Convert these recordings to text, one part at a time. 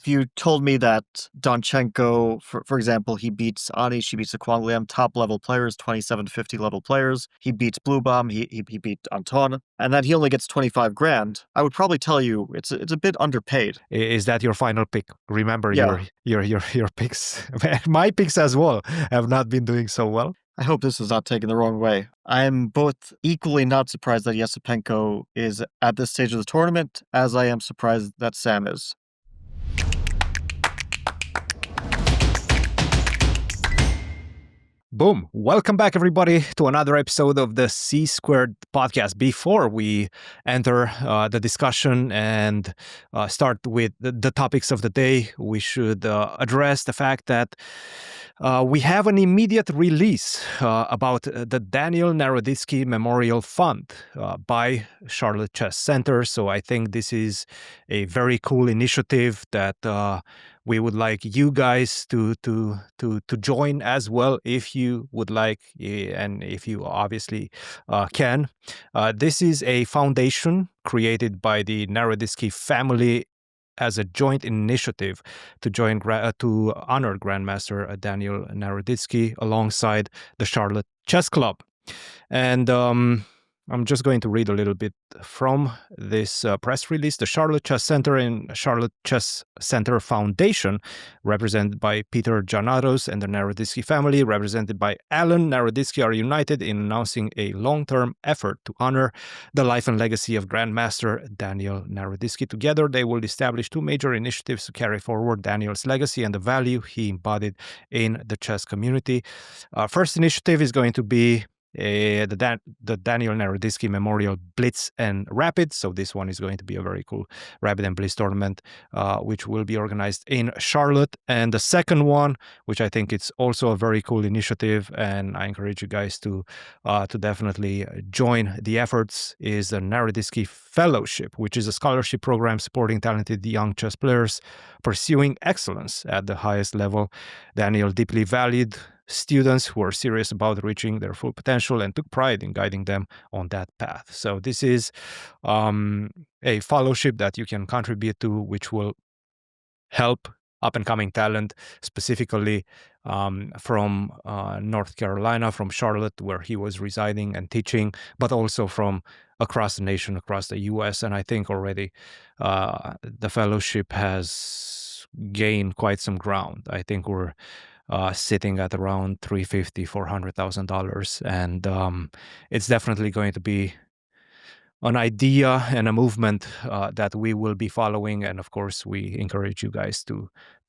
you told me that Donchenko, for example, he beats Anish, he beats the Kwang top level players, 27 to 50 level players. He beats Blue Bomb, he beat Anton, and that he only gets 25 grand. I would probably tell you it's a bit underpaid. Is that your final pick? Remember Yeah. your picks. My picks as well have not been doing so well. I hope this is not taken the wrong way. I'm both equally not surprised that Esipenko is at this stage of the tournament, as I am surprised that Sam is. Boom. Welcome back, everybody, to another episode of the C Squared podcast. Before we enter the discussion and start with the topics of the day, we should address the fact that we have an immediate release about the Daniel Naroditsky Memorial Fund by Charlotte Chess Center. So I think this is a very cool initiative that we would like you guys to join as well if you would like, and if you obviously can. This is a foundation created by the Naroditsky family as a joint initiative to honor Grandmaster Daniel Naroditsky alongside the Charlotte Chess Club. And I'm just going to read a little bit from this press release. The Charlotte Chess Center and Charlotte Chess Center Foundation, represented by Peter Janatos and the Naroditsky family, represented by Alan Naroditsky, are united in announcing a long-term effort to honor the life and legacy of Grandmaster Daniel Naroditsky. Together, they will establish two major initiatives to carry forward Daniel's legacy and the value he embodied in the chess community. First initiative is going to be the Daniel Naroditsky Memorial Blitz and Rapid. So this one is going to be a very cool Rapid and Blitz tournament, which will be organized in Charlotte. And the second one, which I think it's also a very cool initiative, and I encourage you guys to definitely join the efforts, is the Naroditsky Fellowship, which is a scholarship program supporting talented young chess players pursuing excellence at the highest level. Daniel deeply valued students who are serious about reaching their full potential and took pride in guiding them on that path. So this is a fellowship that you can contribute to, which will help up-and-coming talent, specifically from North Carolina, from Charlotte, where he was residing and teaching, but also from across the nation, across the U.S. And I think already the fellowship has gained quite some ground. I think we're sitting at around $350,000-$400,000, and it's definitely going to be an idea and a movement that we will be following, and of course we encourage you guys to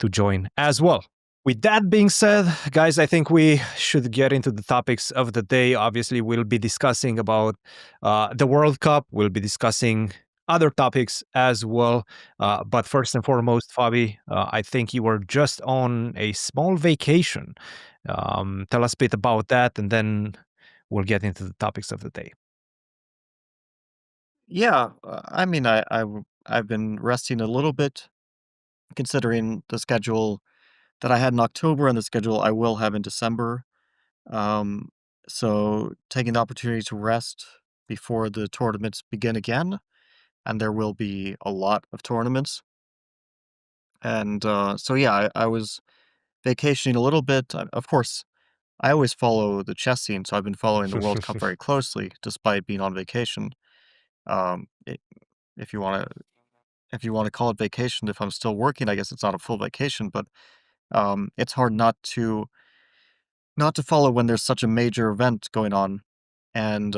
join as well. With that being said, guys, I think we should get into the topics of the day. Obviously, we'll be discussing about the World Cup. We'll be discussing other topics as well. But first and foremost, Fabi, I think you were just on a small vacation. Tell us a bit about that, and then we'll get into the topics of the day. Yeah, I mean, I've been resting a little bit, considering the schedule that I had in October and the schedule I will have in December. So taking the opportunity to rest before the tournaments begin again, and there will be a lot of tournaments. And so yeah, I was vacationing a little bit. Of course, I always follow the chess scene, so I've been following the World Cup very closely, despite being on vacation. If you want to call it vacation, if I'm still working, I guess it's not a full vacation, but it's hard not to follow when there's such a major event going on, and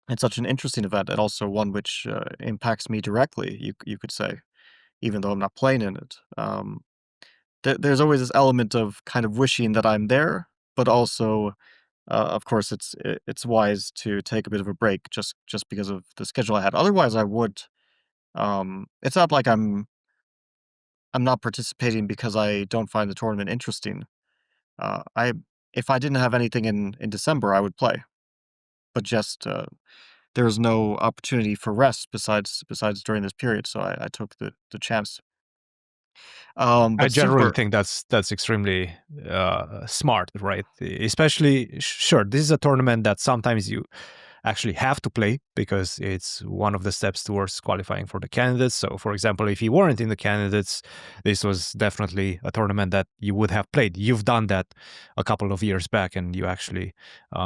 it's such an interesting event, and also one which impacts me directly. You could say, even though I'm not playing in it. There's always this element of kind of wishing that I'm there, but also, of course, it's wise to take a bit of a break just because of the schedule I had. Otherwise, I would. It's not like I'm not participating because I don't find the tournament interesting. If I didn't have anything in December, I would play, but just there's no opportunity for rest besides during this period, so I took the chance. I generally think that's extremely smart, right? Especially, sure, this is a tournament that sometimes you actually have to play because it's one of the steps towards qualifying for the candidates. So, for example, if you weren't in the candidates, this was definitely a tournament that you would have played. You've done that a couple of years back, and you actually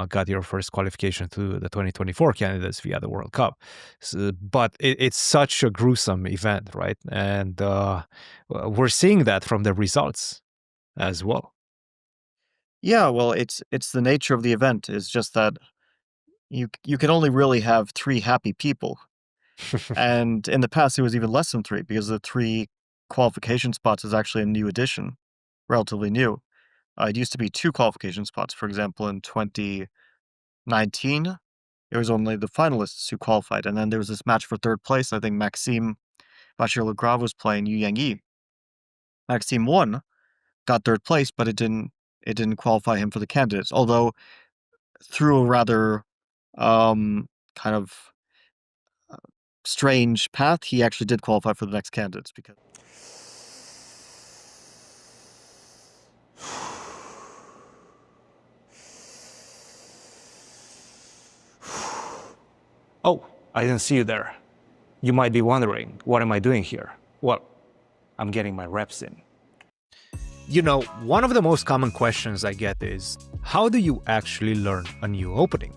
got your first qualification to the 2024 candidates via the World Cup. So, but it's such a gruesome event, right? And we're seeing that from the results as well. Yeah, well, it's the nature of the event. Is just that you can only really have 3 happy people. And in the past, it was even less than 3 because the 3 qualification spots is actually a new addition, relatively new. It used to be 2 qualification spots. For example, in 2019, it was only the finalists who qualified, and then there was this match for 3rd place. I think Maxime Bachir-Legrave was playing Yu Yangyi. Maxime won, got 3rd place, but it didn't qualify him for the candidates, although through a rather, kind of strange path, he actually did qualify for the next candidates because Oh, I didn't see you there. You might be wondering, what am I doing here? Well, I'm getting my reps in. You know, one of the most common questions I get is, how do you actually learn a new opening?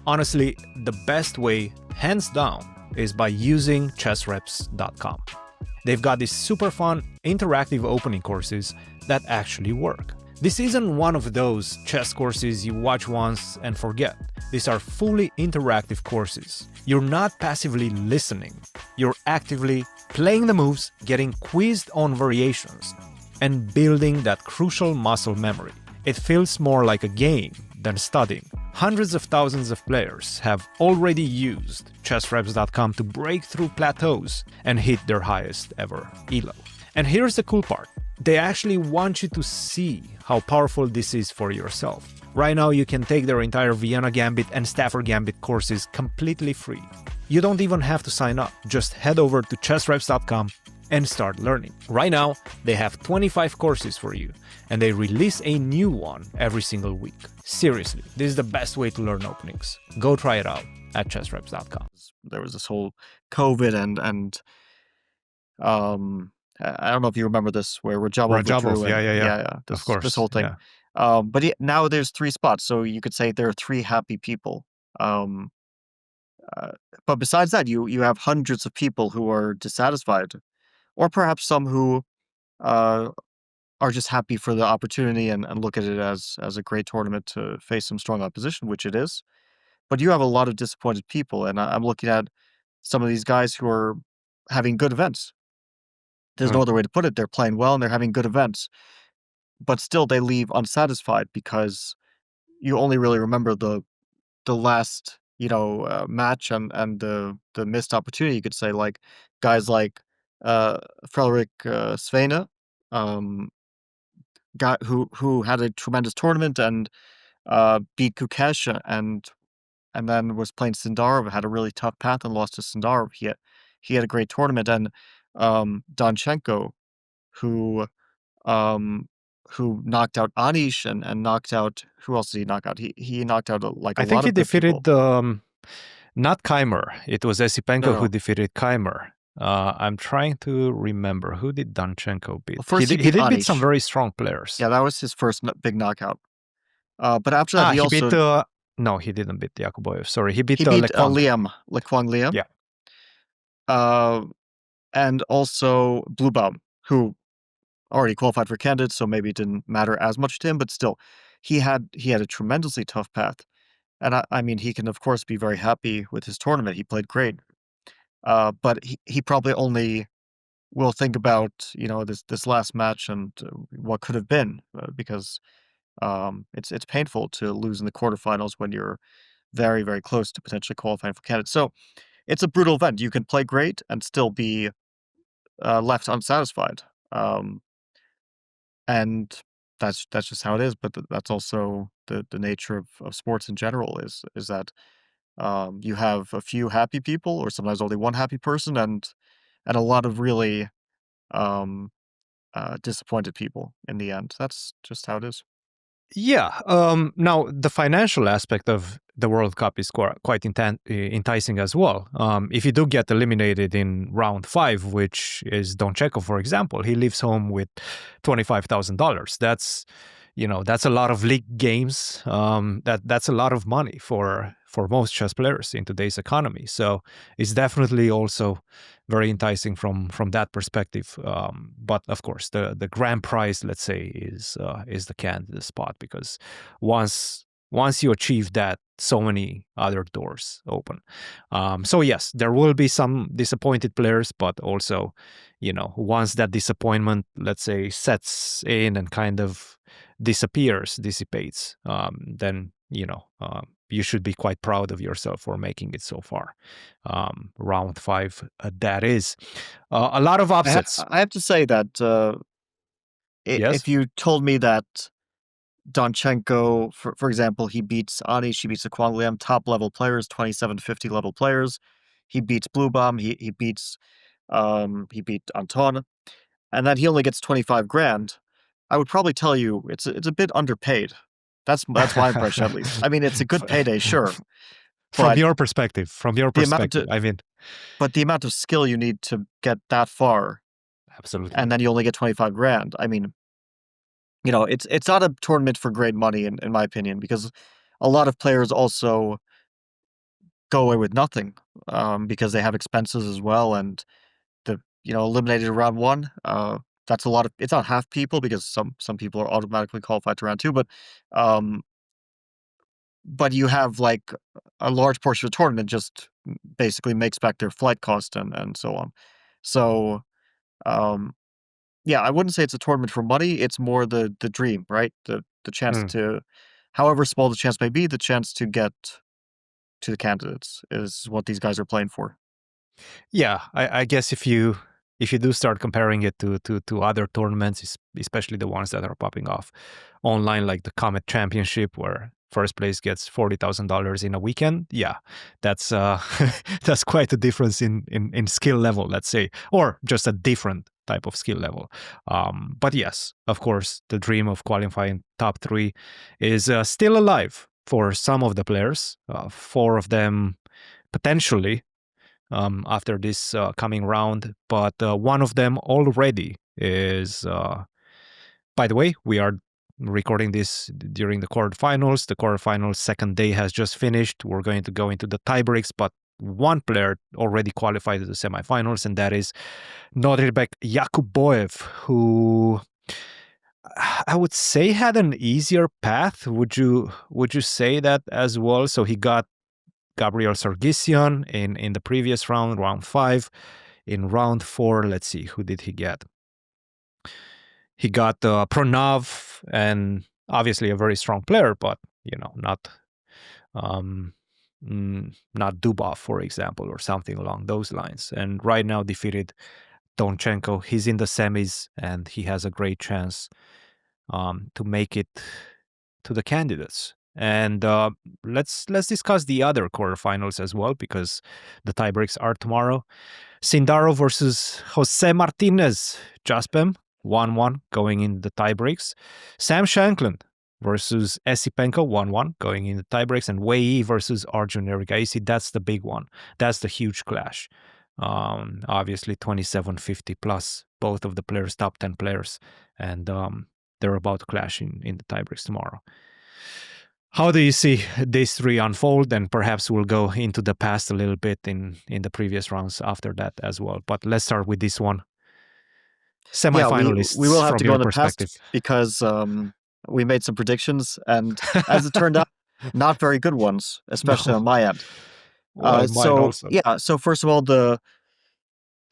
Honestly, the best way, hands down, is by using chessreps.com. They've got these super fun, interactive opening courses that actually work. This isn't one of those chess courses you watch once and forget. These are fully interactive courses. You're not passively listening. You're actively playing the moves, getting quizzed on variations, and building that crucial muscle memory. It feels more like a game than studying. Hundreds of thousands of players have already used chessreps.com to break through plateaus and hit their highest ever elo. And here's the cool part. They actually want you to see how powerful this is for yourself. Right now, you can take their entire Vienna Gambit and Stafford Gambit courses completely free. You don't even have to sign up. Just head over to chessreps.com and start learning. Right now, they have 25 courses for you, and they release a new one every single week. Seriously, this is the best way to learn openings. Go try it out at chessreps.com. there was this whole COVID and I don't know if you remember this, where Rajabov withdrew yeah, and yeah, yeah. yeah, Of this course, whole thing. yeah. But now there's 3 spots, so you could say there are 3 happy people. Um, uh, but besides that, you have hundreds of people who are dissatisfied, or perhaps some who uh, are just happy for the opportunity and look at it as a great tournament to face some strong opposition, which it is. But you have a lot of disappointed people, and I'm looking at some of these guys who are having good events. There's no Mm. other way to put it. They're playing well and they're having good events, but still they leave unsatisfied because you only really remember the last, match and the missed opportunity, you could say, like guys like Frederik Svane, um, guy who had a tremendous tournament and beat Kukesh and then was playing Sindarov, had a really tough path and lost to Sindarov. He had a great tournament, and Donchenko, who um, who knocked out Anish and knocked out, who else did he knock out? He knocked out like a I think lot he of good people. defeated not Keimer. It was No, Esipenko who no. defeated Keimer. I'm trying to remember, who did Donchenko beat? Well, first he He beat did beat some Anish. very strong players. Yeah, that was his first big knockout. But after that, Ah, he he beat also no, he didn't beat Yakubboev. Sorry, he he beat beat Lekwang. Lekwang Liam, Yeah. uh, and also Bluebaum, who already qualified for candidates, so maybe it didn't matter as much to him, but still, he had a tremendously tough path. And I mean, he can of course be very happy with his tournament. He played great, but he probably only will think about this last match and what could have been, because it's painful to lose in the quarterfinals when you're very very close to potentially qualifying for candidates. So it's a brutal event. You can play great and still be left unsatisfied. Um, and that's just how it is. But that's also the nature of sports in general is that you have a few happy people, or sometimes only one happy person, and a lot of really um, disappointed people in the end. That's just how it is. Yeah. Now, the financial aspect of the World Cup is quite enticing as well. If you do get eliminated in round 5, which is Donchenko, for example, he leaves home with $25,000. That's a lot of league games. That's a lot of money for most chess players in today's economy. So it's definitely also very enticing from that perspective. But of course, the grand prize, let's say, is the candidate spot, because once you achieve that, so many other doors open. So yes, there will be some disappointed players, but also, once that disappointment, let's say, sets in and kind of dissipates, then you should be quite proud of yourself for making it so far. Round 5, that is. A lot of upsets. I have to say that Yes. if you told me that Donchenko, for example, he beats Ani, she beats Aquanliam, top level players, 2750 level players. He beats Blue Bomb, he beat Anton, and then he only gets 25 grand. I would probably tell you it's a bit underpaid. That's my impression, at least. I mean, it's a good payday, sure, From but your perspective, the amount of I mean, skill you need to get that far, and absolutely. then you only get 25 grand. I mean, it's not a tournament for great money in my opinion, because a lot of players also go away with nothing, because they have expenses as well, and eliminated in round 1, that's a lot of it's not half people, because some people are automatically qualified to round 2, um, but you have, like, a large portion of the tournament just basically makes back their flight cost and so on. So, um, yeah, I wouldn't say it's a tournament for money, it's more the dream, right? The chance Mm. to however small the chance may be, the chance to get to the candidates is what these guys are playing for. Yeah, I guess if you do start comparing it to other tournaments, especially the ones that are popping off online, like the Comet Championship, where first place gets $40,000 in a weekend, yeah, that's that's quite a difference in skill level, let's say, or just a different type of skill level. But yes, of course, the dream of qualifying top 3 is still alive for some of the players. 4 of them potentially after this coming round, but one of them already is. By the way, we are recording this during the quarterfinals. The quarterfinals second day has just finished. We're going to go into the tiebreaks, but one player already qualified to the semifinals, and that is Nodirbek Yakubboev, who I would say had an easier path. Would you say that as well? So he got Gabriel Sargsyan in the previous round, round 5. In round 4, let's see, who did he get? He got Pranav, and obviously a very strong player, but um, not Dubov, for example, or something along those lines. And right now defeated Donchenko. He's in the semis, and he has a great chance to make it to the candidates. And let's discuss the other quarterfinals as well, because the tiebreaks are tomorrow. Sindaro versus Jose Martinez. Jaspem 1-1 going in the tiebreaks. Sam Shankland versus Esipenko 1-1 going in the tiebreaks. And Wei versus Arjun Erigaisi. That's the big one. That's the huge clash. Obviously 2750 plus, both of the players, top 10 players. And they're about to clash in the tiebreaks tomorrow. How do you see these 3 unfold? And perhaps we'll go into the past a little bit in the previous rounds after that as well. But let's start with this one. Yeah, we will Semifinalists have from to go your in the past perspective. because, we made some predictions, and as it turned out, not very good ones, especially on No, my end. well, mine So also. yeah, so first of all, the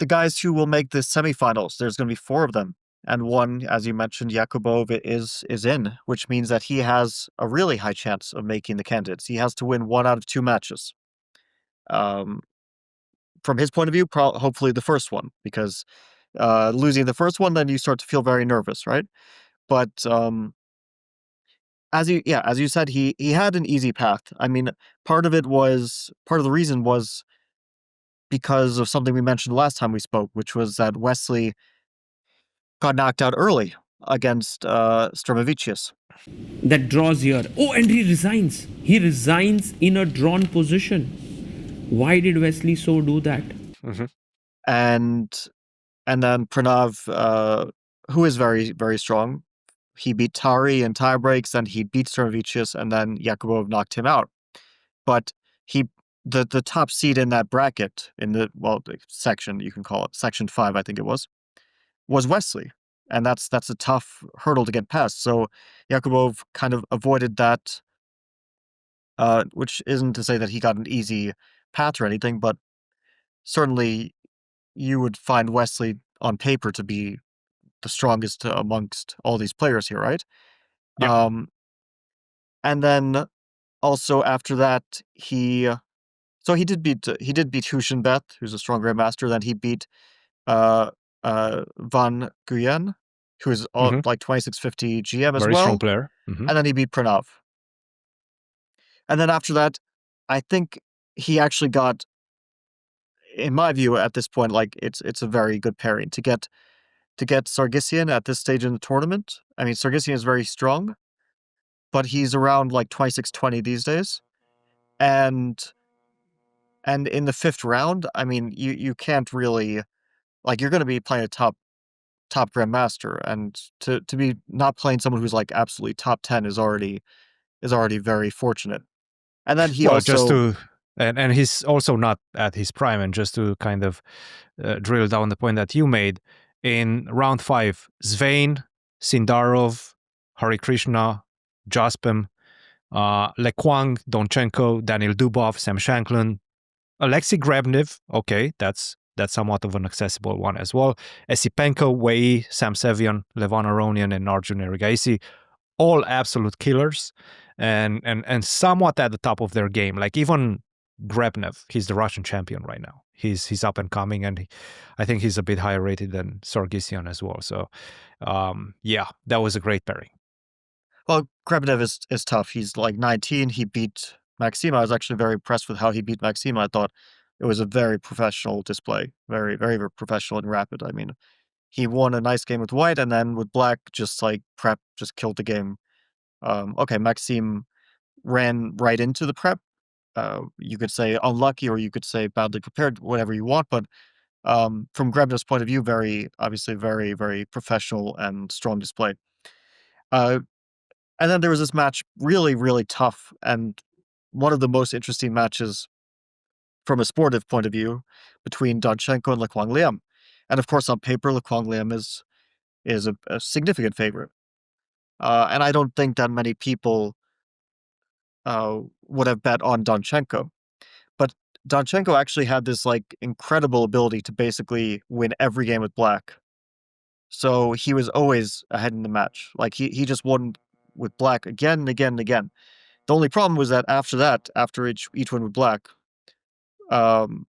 guys who will make the semifinals, there's gonna be 4 of them, and one, as you mentioned, Yakubboev is in, which means that he has a really high chance of making the candidates. He has to win 1 out of 2 matches. Um, from his point of view, hopefully the first one, because, losing the first one, then you start to feel very nervous, right? But, as you said, he had an easy path. I mean, part of the reason was because of something we mentioned last time we spoke, which was that Wesley got knocked out early. against Stromovicius. That draws here. Oh, and he resigns. He resigns in a drawn position. Why did Wesley So do that? Mm-hmm. And then Pranav, who is very, very strong, he beat Tari in tie breaks, and he beat Stromovicius, and then Yakubboev knocked him out. But the top seed in that bracket, in the section, you can call it section 5, I think it was Wesley, and that's a tough hurdle to get past. So Yakubboev kind of avoided that, which isn't to say that he got an easy path or anything, but certainly you would find Wesley on paper to be the strongest amongst all these players here, right? Yep. And then also after that, he did beat Huschenbeth, who's a strong grandmaster. Then he beat Van Nguyen, who is Mm-hmm. like 2650 GM as Very well. strong player. Mm-hmm. And then he beat Pranav. And then after that, I think he actually got, in my view, at this point, like it's a very good pairing to get Sargsyan at this stage in the tournament. I mean, Sargsyan is very strong, but he's around like 2620 these days. And in the 5th round, I mean, you can't really, like, you're going to be playing a top grandmaster, and to be not playing someone who's like absolutely top 10 is already very fortunate. And then he also and he's also not at his prime. And just to kind of drill down the point that you made, in round 5, Svein, Sindarov, Hare Krishna, Jaspem, Lekwang, Donchenko, Daniel Dubov, Sam Shankland, Alexei Grebnev. Okay, that's somewhat of an accessible one as well. Esipenko, Wei, Sam Sevian, Levan Aronian, and Arjun Erigaisi, all absolute killers, and somewhat at the top of their game. Like even Grebnev, he's the Russian champion right now. He's up and coming, and I think he's a bit higher rated than Sargsyan as well. So, yeah, that was a great pairing. Well, Grebnev is tough. He's like 19. He beat Maxima. I was actually very impressed with how he beat Maxima. I thought it was a very professional display. Very, very, very professional and rapid. I mean, he won a nice game with white, and then with black, just like prep, just killed the game. Okay, Maxime ran right into the prep. You could say unlucky, or you could say badly prepared, whatever you want. But from Grebnev's point of view, obviously very, very professional and strong display. And then there was this match, really, really tough, and one of the most interesting matches from a sportive point of view, between Donchenko and Lekwang Liam. And of course, on paper, Lekwang Liam is a significant favorite. And I don't think that many people would have bet on Donchenko. But Donchenko actually had this like incredible ability to basically win every game with black. So he was always ahead in the match. Like he just won with black again and again and again. The only problem was that after each win with black, Lekwang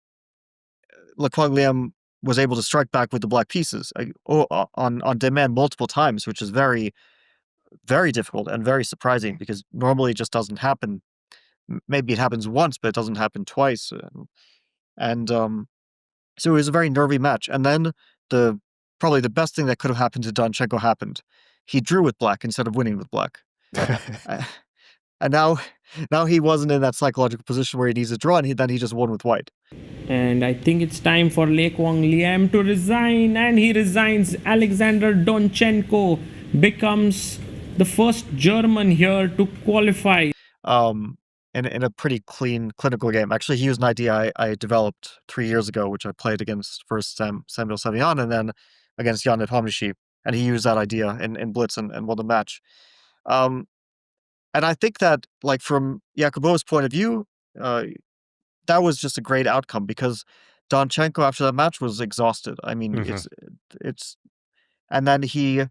Liam was able to strike back with the black pieces on demand multiple times, which is very, very difficult and very surprising, because normally it just doesn't happen. Maybe it happens once, but it doesn't happen twice. And so it was a very nervy match. And then probably the best thing that could have happened to Donchenko happened. He drew with black instead of winning with black. And now he wasn't in that psychological position where he needs to draw, and then he just won with white. And I think it's time for Lekwang Liam to resign, and he resigns. Alexander Donchenko becomes the first German here to qualify. In a pretty clean clinical game. Actually, he used an idea I developed 3 years ago, which I played against first Samuel Savian and then against Jan Nepomniachtchi, and he used that idea in Blitz and won the match. And I think that, like, from Yakubboev's point of view, that was just a great outcome, because Donchenko after that match was exhausted. I mean, it's and then he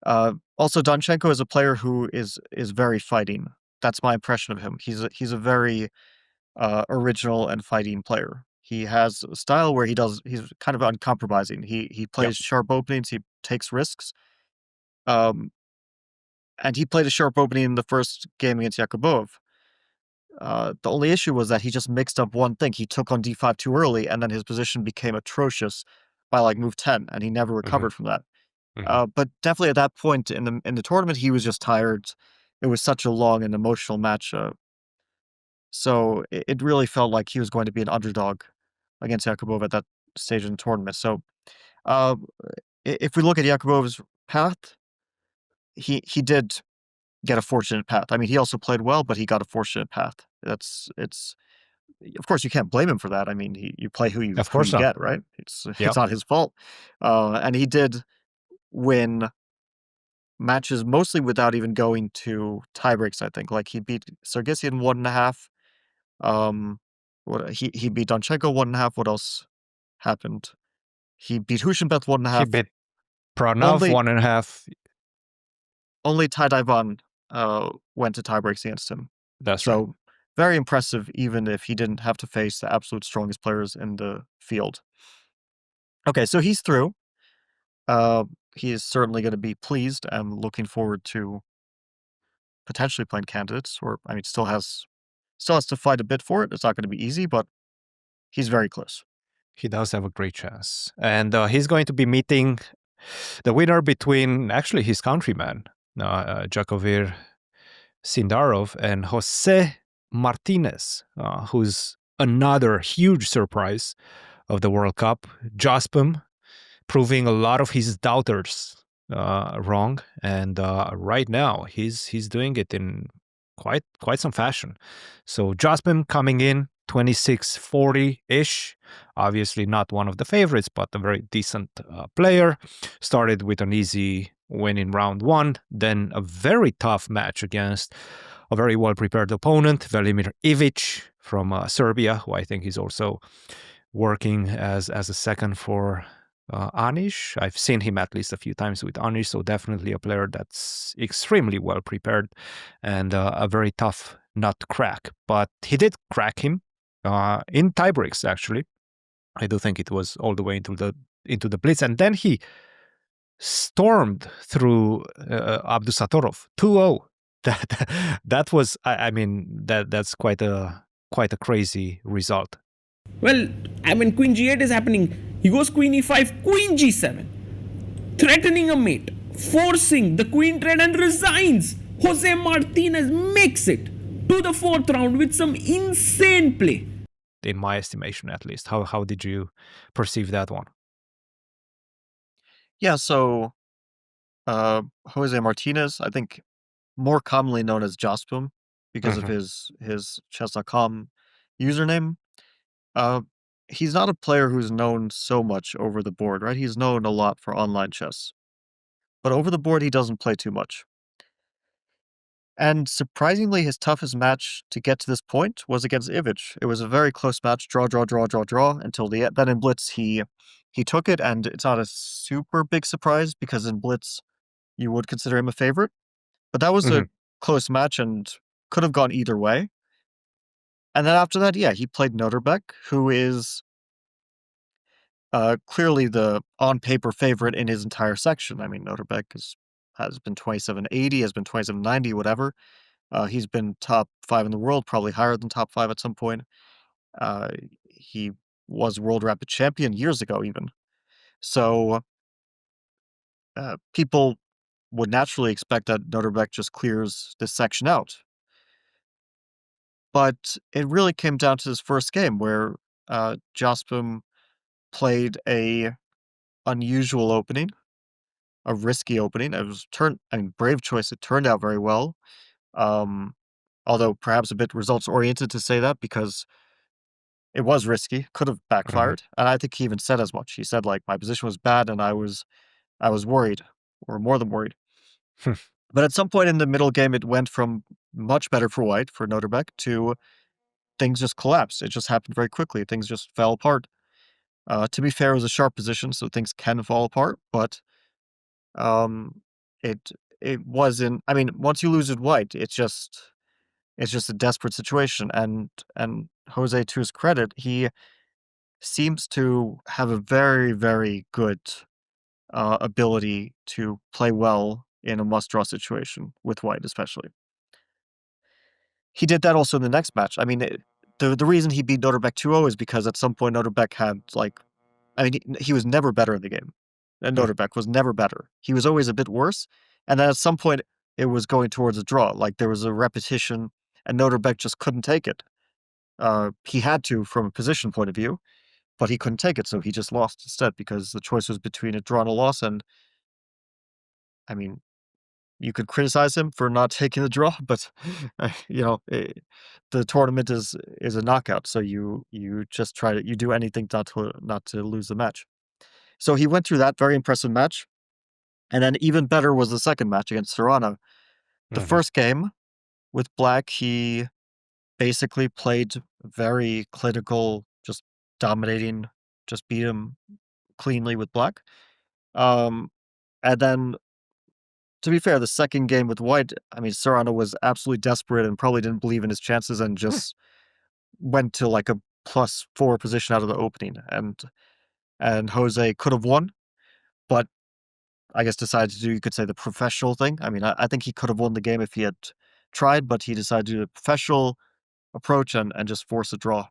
also, Donchenko is a player who is very fighting. That's my impression of him. He's a very original and fighting player. He has a style where he's kind of uncompromising. He plays sharp openings. He takes risks. And he played a sharp opening in the first game against Yakubboev. The only issue was that he just mixed up one thing. He took on d5 too early, and then his position became atrocious by like move 10, and he never recovered from that. But definitely at that point in the tournament, he was just tired. It was such a long and emotional match, so it really felt like he was going to be an underdog against Yakubboev at that stage in the tournament. So, uh, if we look at Yakubov's path, he did get a fortunate path. I mean, he also played well, but he got a fortunate path. It's of course you can't blame him for that. I mean, you play who Of you course not. get, right? It's Yep. not his fault, and he did win matches mostly without even going to tiebreaks. I think like he beat Sargsyan 1.5. He beat Donchenko 1.5. What else happened? He beat Hushenbeth He 1.5. beat Pranov Only 1.5. only Tai Daivan went to tiebreaks against him. That's right. So very impressive, even if he didn't have to face the absolute strongest players in the field. Okay, so he's through. He is certainly going to be pleased and looking forward to potentially playing candidates. Or I mean, still has to fight a bit for it. It's not going to be easy, but he's very close. He does have a great chance. And he's going to be meeting the winner between actually his countryman, Jakovir Sindarov, and Jose Martinez, who's another huge surprise of the World Cup. Jaspem proving a lot of his doubters wrong, and right now he's doing it in quite some fashion. So Jaspem coming in 26-40-ish, obviously not one of the favorites, but a very decent player. Started with an easy win in round one, then a very tough match against a very well-prepared opponent, Velimir Ivic from Serbia, who I think is also working as a second for Anish. I've seen him at least a few times with Anish, so definitely a player that's extremely well prepared and a very tough nut to crack. But he did crack him in tiebreaks, actually. I do think it was all the way into the blitz, and then he stormed through Abdusatorov 2-0. That was, I mean, that's quite a crazy result. Well, I mean, queen g8 is happening. He goes queen e5, queen g7, threatening a mate, forcing the queen trade and resigns. Jose Martinez makes it to the fourth round with some insane play. In my estimation, at least. How did you perceive that one? Yeah, so Jose Martinez, I think more commonly known as Jaspum because of his chess.com username. He's not a player who's known so much over the board, right? He's known a lot for online chess. But over the board, he doesn't play too much. And surprisingly, his toughest match to get to this point was against Ivic. It was a very close match, draw, until the end. Then in Blitz, he took it, and it's not a super big surprise because in Blitz, you would consider him a favorite. But that was a close match and could have gone either way. And then after that, yeah, he played Nodirbek, who is clearly the on-paper favorite in his entire section. I mean, Nodirbek has been 2780, has been 2790, whatever. He's been top 5 in the world, probably higher than top 5 at some point. He was world rapid champion years ago, even. So people would naturally expect that Nodirbek just clears this section out. But it really came down to this first game where Jaspum played a unusual opening, a risky opening. It was brave choice. It turned out very well. Although perhaps a bit results oriented to say that because it was risky, could have backfired. And I think he even said as much. He said like my position was bad and I was worried, or more than worried. But at some point in the middle game, it went from much better for white, for Nodirbek, to things just collapsed. It just happened very quickly. Things just fell apart. To be fair, it was a sharp position, so things can fall apart. But it wasn't. I mean, once you lose with white, it's just a desperate situation. And Jose, to his credit, he seems to have a very, very good ability to play well in a must-draw situation with white, especially. He did that also in the next match. I mean, the reason he beat Nodirbek 2-0 is because at some point Nodirbek had, like, I mean, he was never better in the game. and Nodirbek was never better. He was always a bit worse, and then at some point it was going towards a draw. Like there was a repetition, and Nodirbek just couldn't take it. He had to from a position point of view, but he couldn't take it, so he just lost instead because the choice was between a draw and a loss. And I mean, you could criticize him for not taking the draw, but the tournament is a knockout, so you just you do anything not to lose the match. So he went through that very impressive match, and then even better was the second match against Caruana. The first game with Black, he basically played very clinical, just dominating, just beat him cleanly with Black. And then, to be fair, the second game with White, I mean, Caruana was absolutely desperate and probably didn't believe in his chances and just went to like a +4 position out of the opening. And Jose could have won, but I guess decided to do, you could say, the professional thing. I mean, I think he could have won the game if he had tried, but he decided to do the professional approach and just force a draw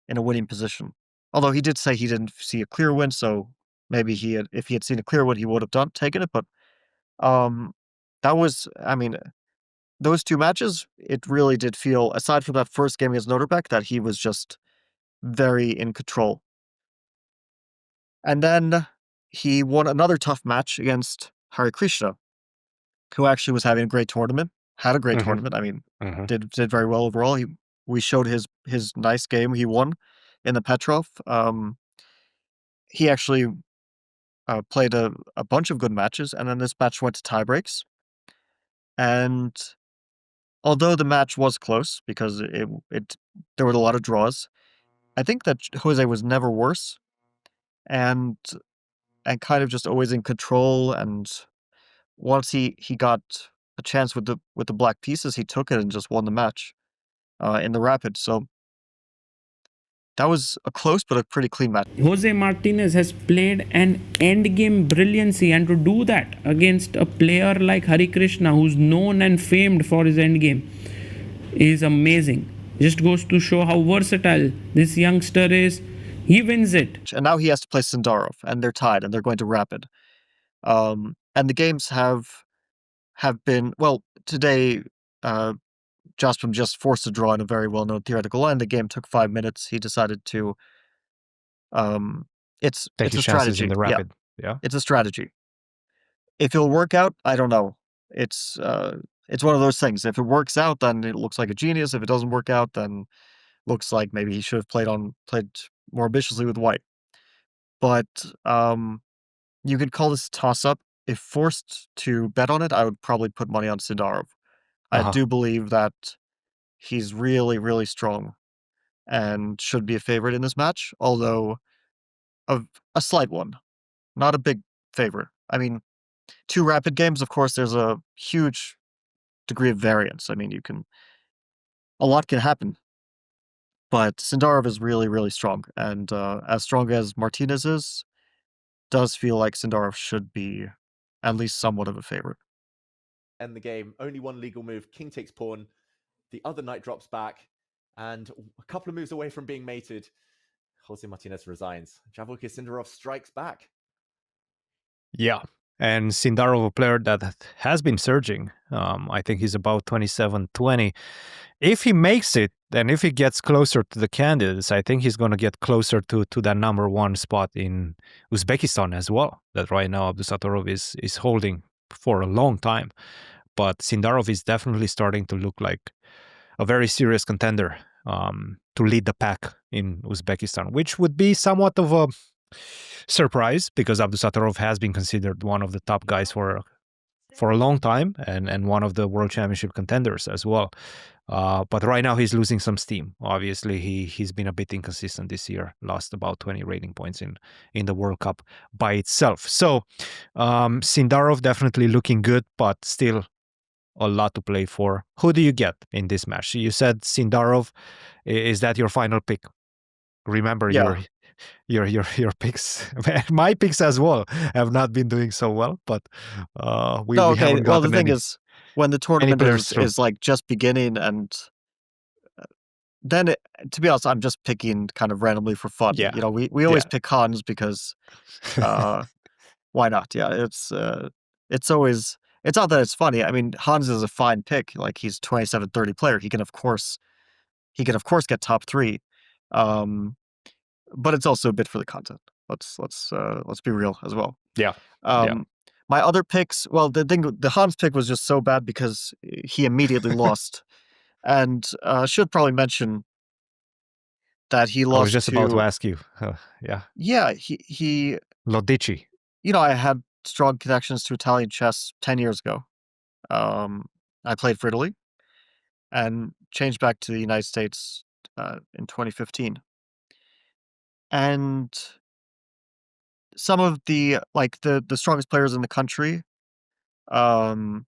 in a winning position. Although he did say he didn't see a clear win, so maybe if he had seen a clear win, he would have taken it. But that was, I mean, those two matches, it really did feel, aside from that first game against Nodirbek, that he was just very in control. And then he won another tough match against Hare Krishna, who actually was having a great tournament, had a great tournament. I mean, did very well overall. We showed his nice game he won in the Petrov. He actually played a bunch of good matches, and then this match went to tiebreaks. And although the match was close because there were a lot of draws, I think that Jose was never worse, and kind of just always in control. And once he got a chance with the black pieces, he took it and just won the match in the rapid. So that was a close but a pretty clean match. Jose Martinez has played an endgame brilliancy, and to do that against a player like Hare Krishna, who's known and famed for his endgame, is amazing. Just goes to show how versatile this youngster is. He wins it. And now he has to play Sindarov, and they're tied, and they're going to rapid. And the games have been, well, today Jospin just forced a draw in a very well-known theoretical line. The game took 5 minutes. He decided to it's a strategy in the rapid. Yeah. It's a strategy. If it'll work out, I don't know. It's one of those things. If it works out, then it looks like a genius. If it doesn't work out, then looks like maybe he should have played more ambitiously with White. But you could call this a toss-up. If forced to bet on it, I would probably put money on Sindarov. I do believe that he's really, really strong and should be a favorite in this match, although a slight one, not a big favorite. I mean, 2 rapid games, of course, there's a huge degree of variance. I mean, a lot can happen. But Sindarov is really, really strong, and as strong as Martinez is, does feel like Sindarov should be at least somewhat of a favorite. End the game. Only one legal move. King takes pawn. The other knight drops back. And a couple of moves away from being mated, Jose Martinez resigns. Javorkir Sindarov strikes back. Yeah. And Sindarov, a player that has been surging. I think he's about 27-20. If he makes it, and if he gets closer to the candidates, I think he's going to get closer to that number 1 spot in Uzbekistan as well, that right now Abdusattorov is holding for a long time. But Sindarov is definitely starting to look like a very serious contender to lead the pack in Uzbekistan, which would be somewhat of a surprise because Abdusattorov has been considered one of the top guys for a long time and one of the World Championship contenders as well. But right now he's losing some steam. Obviously, he's been a bit inconsistent this year, lost about 20 rating points in the World Cup by itself. So Sindarov definitely looking good, but still a lot to play for. Who do you get in this match? You said Sindarov. Is that your final pick? Remember your picks. My picks as well have not been doing so well, but we haven't gotten well, the thing is, when the tournament is like just beginning, and then to be honest, I'm just picking kind of randomly for fun. Yeah. We always pick Hans because Why not? Yeah, it's always it's not that it's funny. I mean, Hans is a fine pick. Like he's 27-30 player. He can of course get top 3. Um, but it's also a bit for the content. Let's be real as well. Yeah. My other picks, well, the Hans pick was just so bad because he immediately lost. And should probably mention that he I lost was just about to to ask you. Yeah. yeah, he Lodici. I had strong connections to Italian chess 10 years ago. I played for Italy and changed back to the United States in 2015. And some of the the strongest players in the country, um,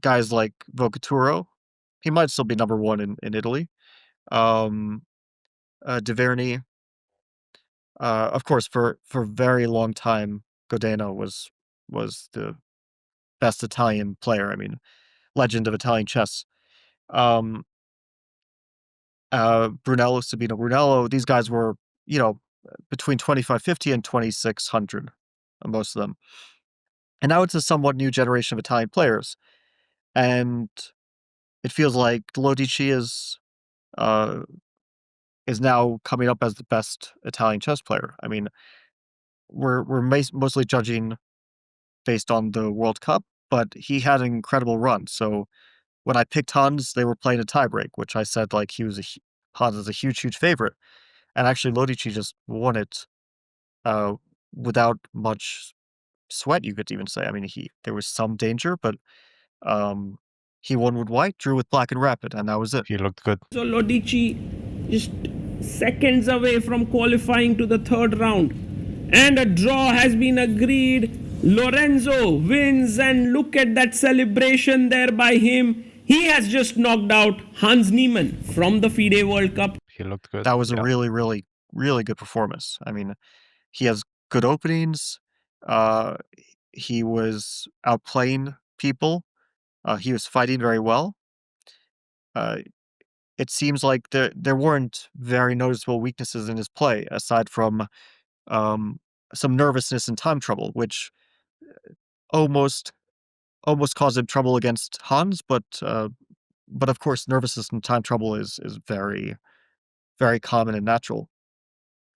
guys like Vocaturo, he might still be number 1 in Italy. Um, Duvernay, of course, for a very long time, Godeno was the best Italian player. I mean, legend of Italian chess. Um, Brunello, Sabino Brunello, these guys were, between 2550 and 2600, most of them. And now it's a somewhat new generation of Italian players. And it feels like Lodici is now coming up as the best Italian chess player. I mean, we're mostly judging based on the World Cup, but he had an incredible run. So when I picked Hans, they were playing a tiebreak, which I said like Hans is a huge favorite, and actually Lodici just won it uh, without much sweat. You could even say. I mean, there was some danger, but um, he won with white, drew with black and rapid, and that was it. He looked good. So Lodici just seconds away from qualifying to the 3rd round. And a draw has been agreed. Lorenzo wins, and look at that celebration there by him. He has just knocked out Hans Niemann from the FIDE World Cup. He looked good. That was a really good performance. I mean, he has good openings. He was outplaying people. He was fighting very well. It seems like there weren't very noticeable weaknesses in his play, aside from some nervousness and time trouble, which almost caused him trouble against Hans. But of course, nervousness and time trouble is very common and natural.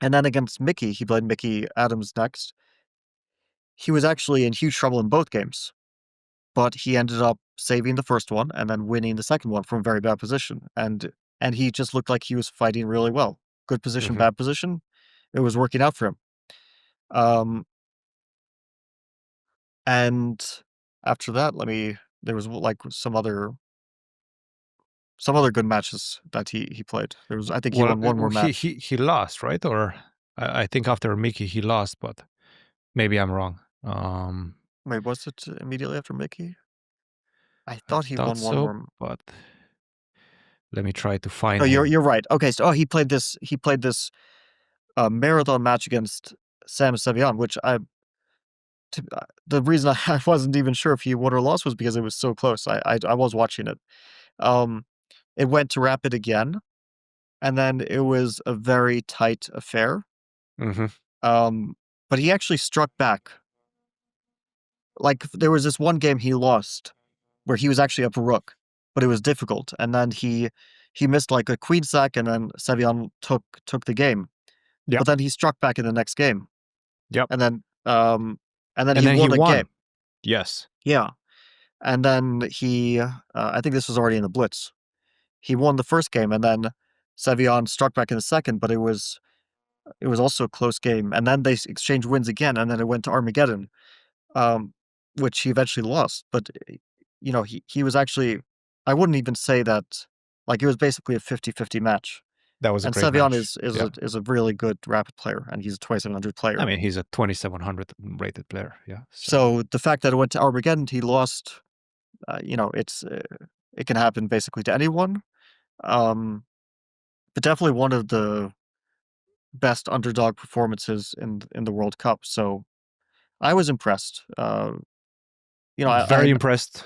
And then against Mickey, he played Mickey Adams next. He was actually in huge trouble in both games, but he ended up saving the first one and then winning the second one from a very bad position. And he just looked like he was fighting really well. Good position, bad position. It was working out for him. And after that, there was like some other good matches that he played. There was, I think he won one more match. He lost, right? Or I think after Mickey he lost, but maybe I'm wrong. Wait, was it immediately after Mickey? I thought he won one more. But let me try to find. Oh, him. you're right. Okay, so he played this marathon match against Sam Sevian, which the reason I wasn't even sure if he won or lost was because it was so close. I was watching it. It went to rapid again, and then it was a very tight affair. But he actually struck back. Like there was this one game he lost where he was actually up a rook, but it was difficult, and then he missed like a queen sack, and then Sevian took the game. Yep. But then he struck back in the next game. Yep. And then he won the game. Yes. Yeah. And then I think this was already in the Blitz. He won the first game, and then Sevian struck back in the second, but it was also a close game. And then they exchanged wins again, and then it went to Armageddon, which he eventually lost. But he was actually, I wouldn't even say that, like it was basically a 50-50 match. That was a and great Sevian match. is a really good rapid player, and he's a 2700 player. I mean, he's a 2700 rated player. Yeah. So the fact that it went to Armageddon, he lost. It can happen basically to anyone. But definitely one of the best underdog performances in the World Cup. So I was impressed. Very impressed.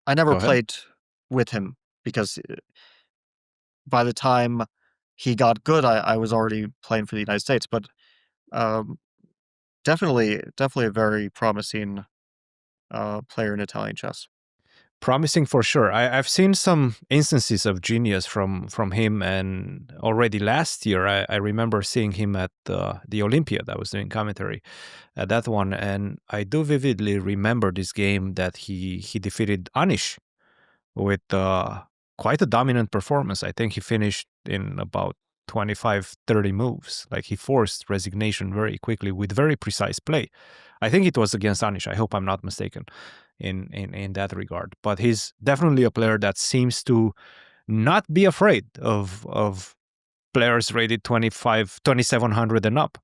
I never played with him because by the time he got good, I was already playing for the United States. But definitely a very promising player in Italian chess. Promising for sure. I've seen some instances of genius from him, and already last year I remember seeing him at the Olympiad. I was doing commentary at that one, and I do vividly remember this game that he defeated Anish with quite a dominant performance. I think he finished in about 25, 30 moves. Like, he forced resignation very quickly with very precise play. I think it was against Anish. I hope I'm not mistaken in that regard. But he's definitely a player that seems to not be afraid of players rated 2,700 and up,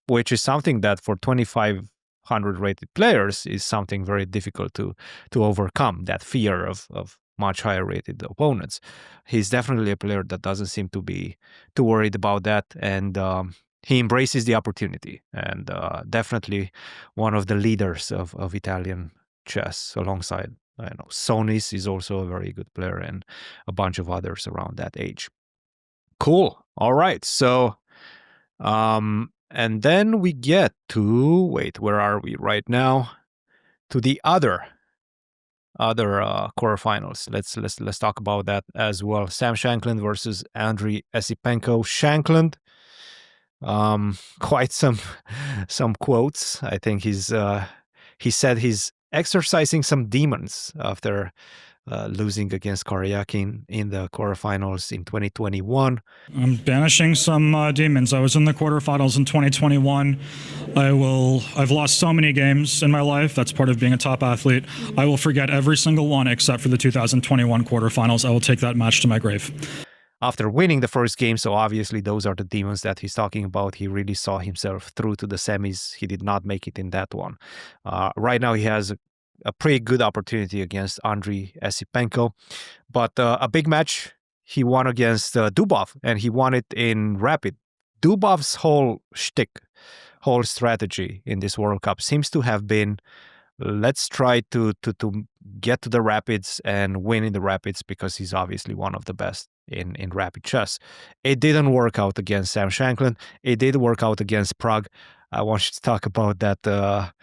which is something that for 2,500 rated players is something very difficult to overcome, that fear of much higher rated opponents. He's definitely a player that doesn't seem to be too worried about that, and he embraces the opportunity, and definitely one of the leaders of Italian chess, alongside, I know, Sonis is also a very good player, and a bunch of others around that age. Cool. All right. So, and then we get to, wait, where are we right now? To the other quarterfinals. Let's talk about that as well. Sam Shankland versus Andriy Esipenko. Shankland, quite some quotes. I think he said he's exercising some demons after losing against Karyakin in the quarterfinals in 2021. I'm banishing some demons. I was in the quarterfinals in 2021. I've lost so many games in my life. That's part of being a top athlete. I will forget every single one except for the 2021 quarterfinals. I will take that match to my grave. After winning the first game, so obviously those are the demons that he's talking about. He really saw himself through to the semis. He did not make it in that one. Right now he has a pretty good opportunity against Andriy Esipenko, but a big match he won against Dubov, and he won it in rapid. Dubov's whole shtick, whole strategy in this World Cup seems to have been, let's try to get to the rapids and win in the rapids, because he's obviously one of the best in rapid chess. It didn't work out against Sam Shankland. It did work out against Prague. I want you to talk about that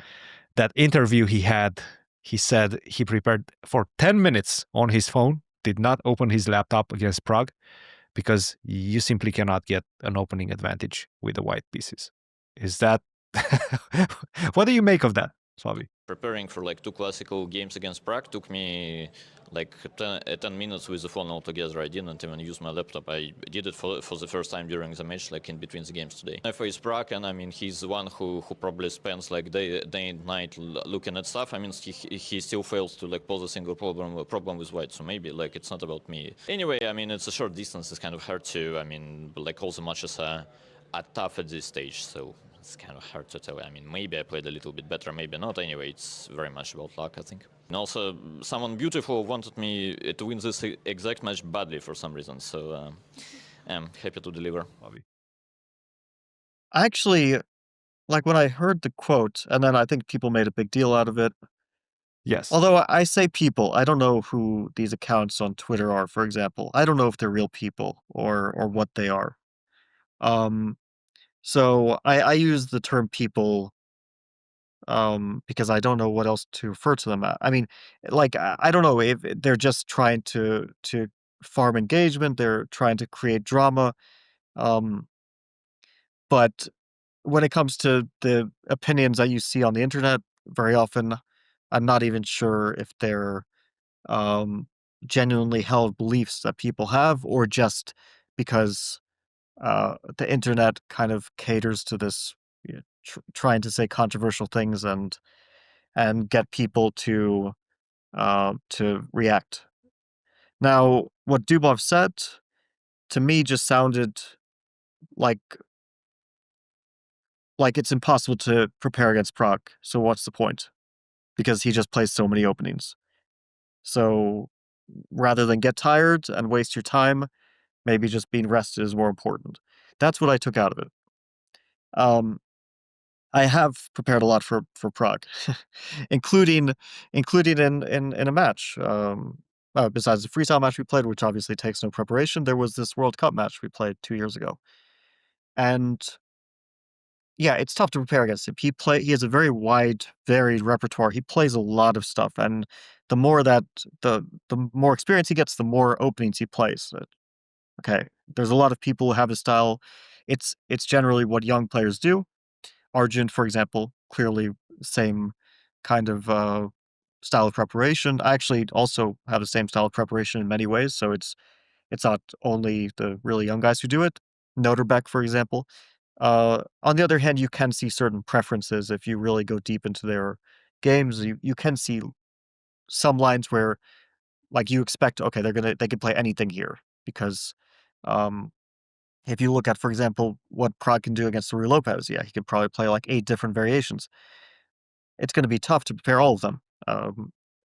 interview he had. He said he prepared for 10 minutes on his phone, did not open his laptop against Prague, because you simply cannot get an opening advantage with the white pieces. Is that... What do you make of that, Fabi? Preparing for like 2 classical games against Prague took me like 10 minutes with the phone altogether. I didn't even use my laptop. I did it for the first time during the match, like in between the games today. I face Prague, and I mean, he's the one who probably spends like day and night looking at stuff. I mean, he still fails to like pose a single problem with white. So maybe like it's not about me. Anyway, I mean, it's a short distance. It's kind of hard to, I mean, like all the matches are tough at this stage. So it's kind of hard to tell. I mean, maybe I played a little bit better, maybe not. Anyway, it's very much about luck, I think. And also, someone beautiful wanted me to win this exact match badly for some reason, so I'm happy to deliver. I actually, like, when I heard the quote, and then I think people made a big deal out of it. Yes. Although I say people, I don't know who these accounts on Twitter are, for example. I don't know if they're real people or what they are. So I use the term people because I don't know what else to refer to them at. I mean, like, I don't know if they're just trying to farm engagement, they're trying to create drama. But when it comes to the opinions that you see on the internet, very often, I'm not even sure if they're genuinely held beliefs that people have, or just because the internet kind of caters to this, trying to say controversial things and get people to react. Now, what Dubov said to me just sounded like it's impossible to prepare against Prague. So what's the point? Because he just plays so many openings. So rather than get tired and waste your time, maybe just being rested is more important. That's what I took out of it. I have prepared a lot for Prague, including in a match. Besides the freestyle match we played, which obviously takes no preparation, there was this World Cup match we played 2 years ago. And yeah, it's tough to prepare against him. He has a very wide, varied repertoire. He plays a lot of stuff, and the more that the more experience he gets, the more openings he plays. Okay, there's a lot of people who have his style. It's generally what young players do. Arjun, for example, clearly same kind of style of preparation. I actually also have the same style of preparation in many ways, so it's not only the really young guys who do it. Nodirbek, for example. On the other hand, you can see certain preferences if you really go deep into their games. You can see some lines where, like, you expect, okay, they can play anything here because, um, if you look at, for example, what Prague can do against Rui Lopez, yeah, he could probably play like 8 different variations. It's going to be tough to prepare all of them.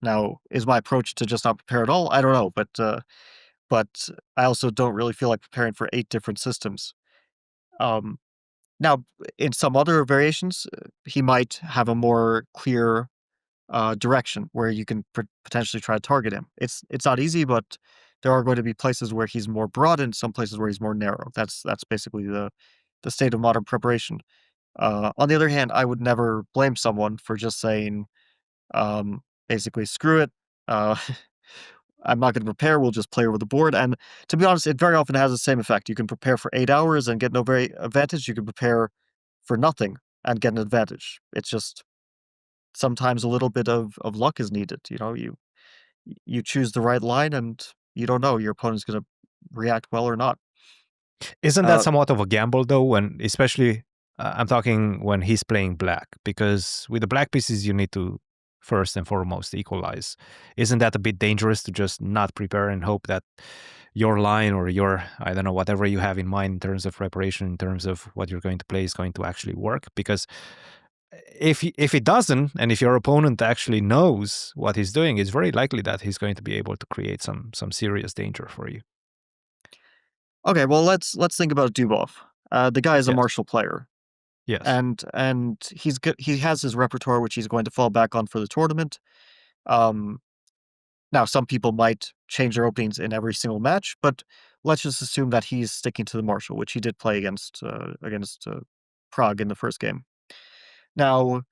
Now, is my approach to just not prepare at all? I don't know, but I also don't really feel like preparing for 8 different systems. Um, Now, in some other variations, he might have a more clear direction where you can potentially try to target him. It's not easy, but there are going to be places where he's more broad and some places where he's more narrow. That's basically the state of modern preparation. On the other hand, I would never blame someone for just saying, basically, screw it. Uh, I'm not going to prepare. We'll just play over the board. And to be honest, it very often has the same effect. You can prepare for 8 hours and get no very advantage. You can prepare for nothing and get an advantage. It's just sometimes a little bit of luck is needed. You choose the right line and you don't know your opponent's going to react well or not. Isn't that Uh, somewhat of a gamble, though, when especially I'm talking when he's playing black? Because with the black pieces, you need to first and foremost equalize. Isn't that a bit dangerous to just not prepare and hope that your line or your, I don't know, whatever you have in mind in terms of preparation, in terms of what you're going to play is going to actually work? Because if it doesn't, and if your opponent actually knows what he's doing, it's very likely that he's going to be able to create some serious danger for you. okay, well let's think about Dubov. The guy is a Yes. martial player, Yes. and he's good. He has his repertoire which he's going to fall back on for the tournament. Um, Now, some people might change their openings in every single match, but let's just assume that he's sticking to the martial, which he did play against Prague in the first game. Now,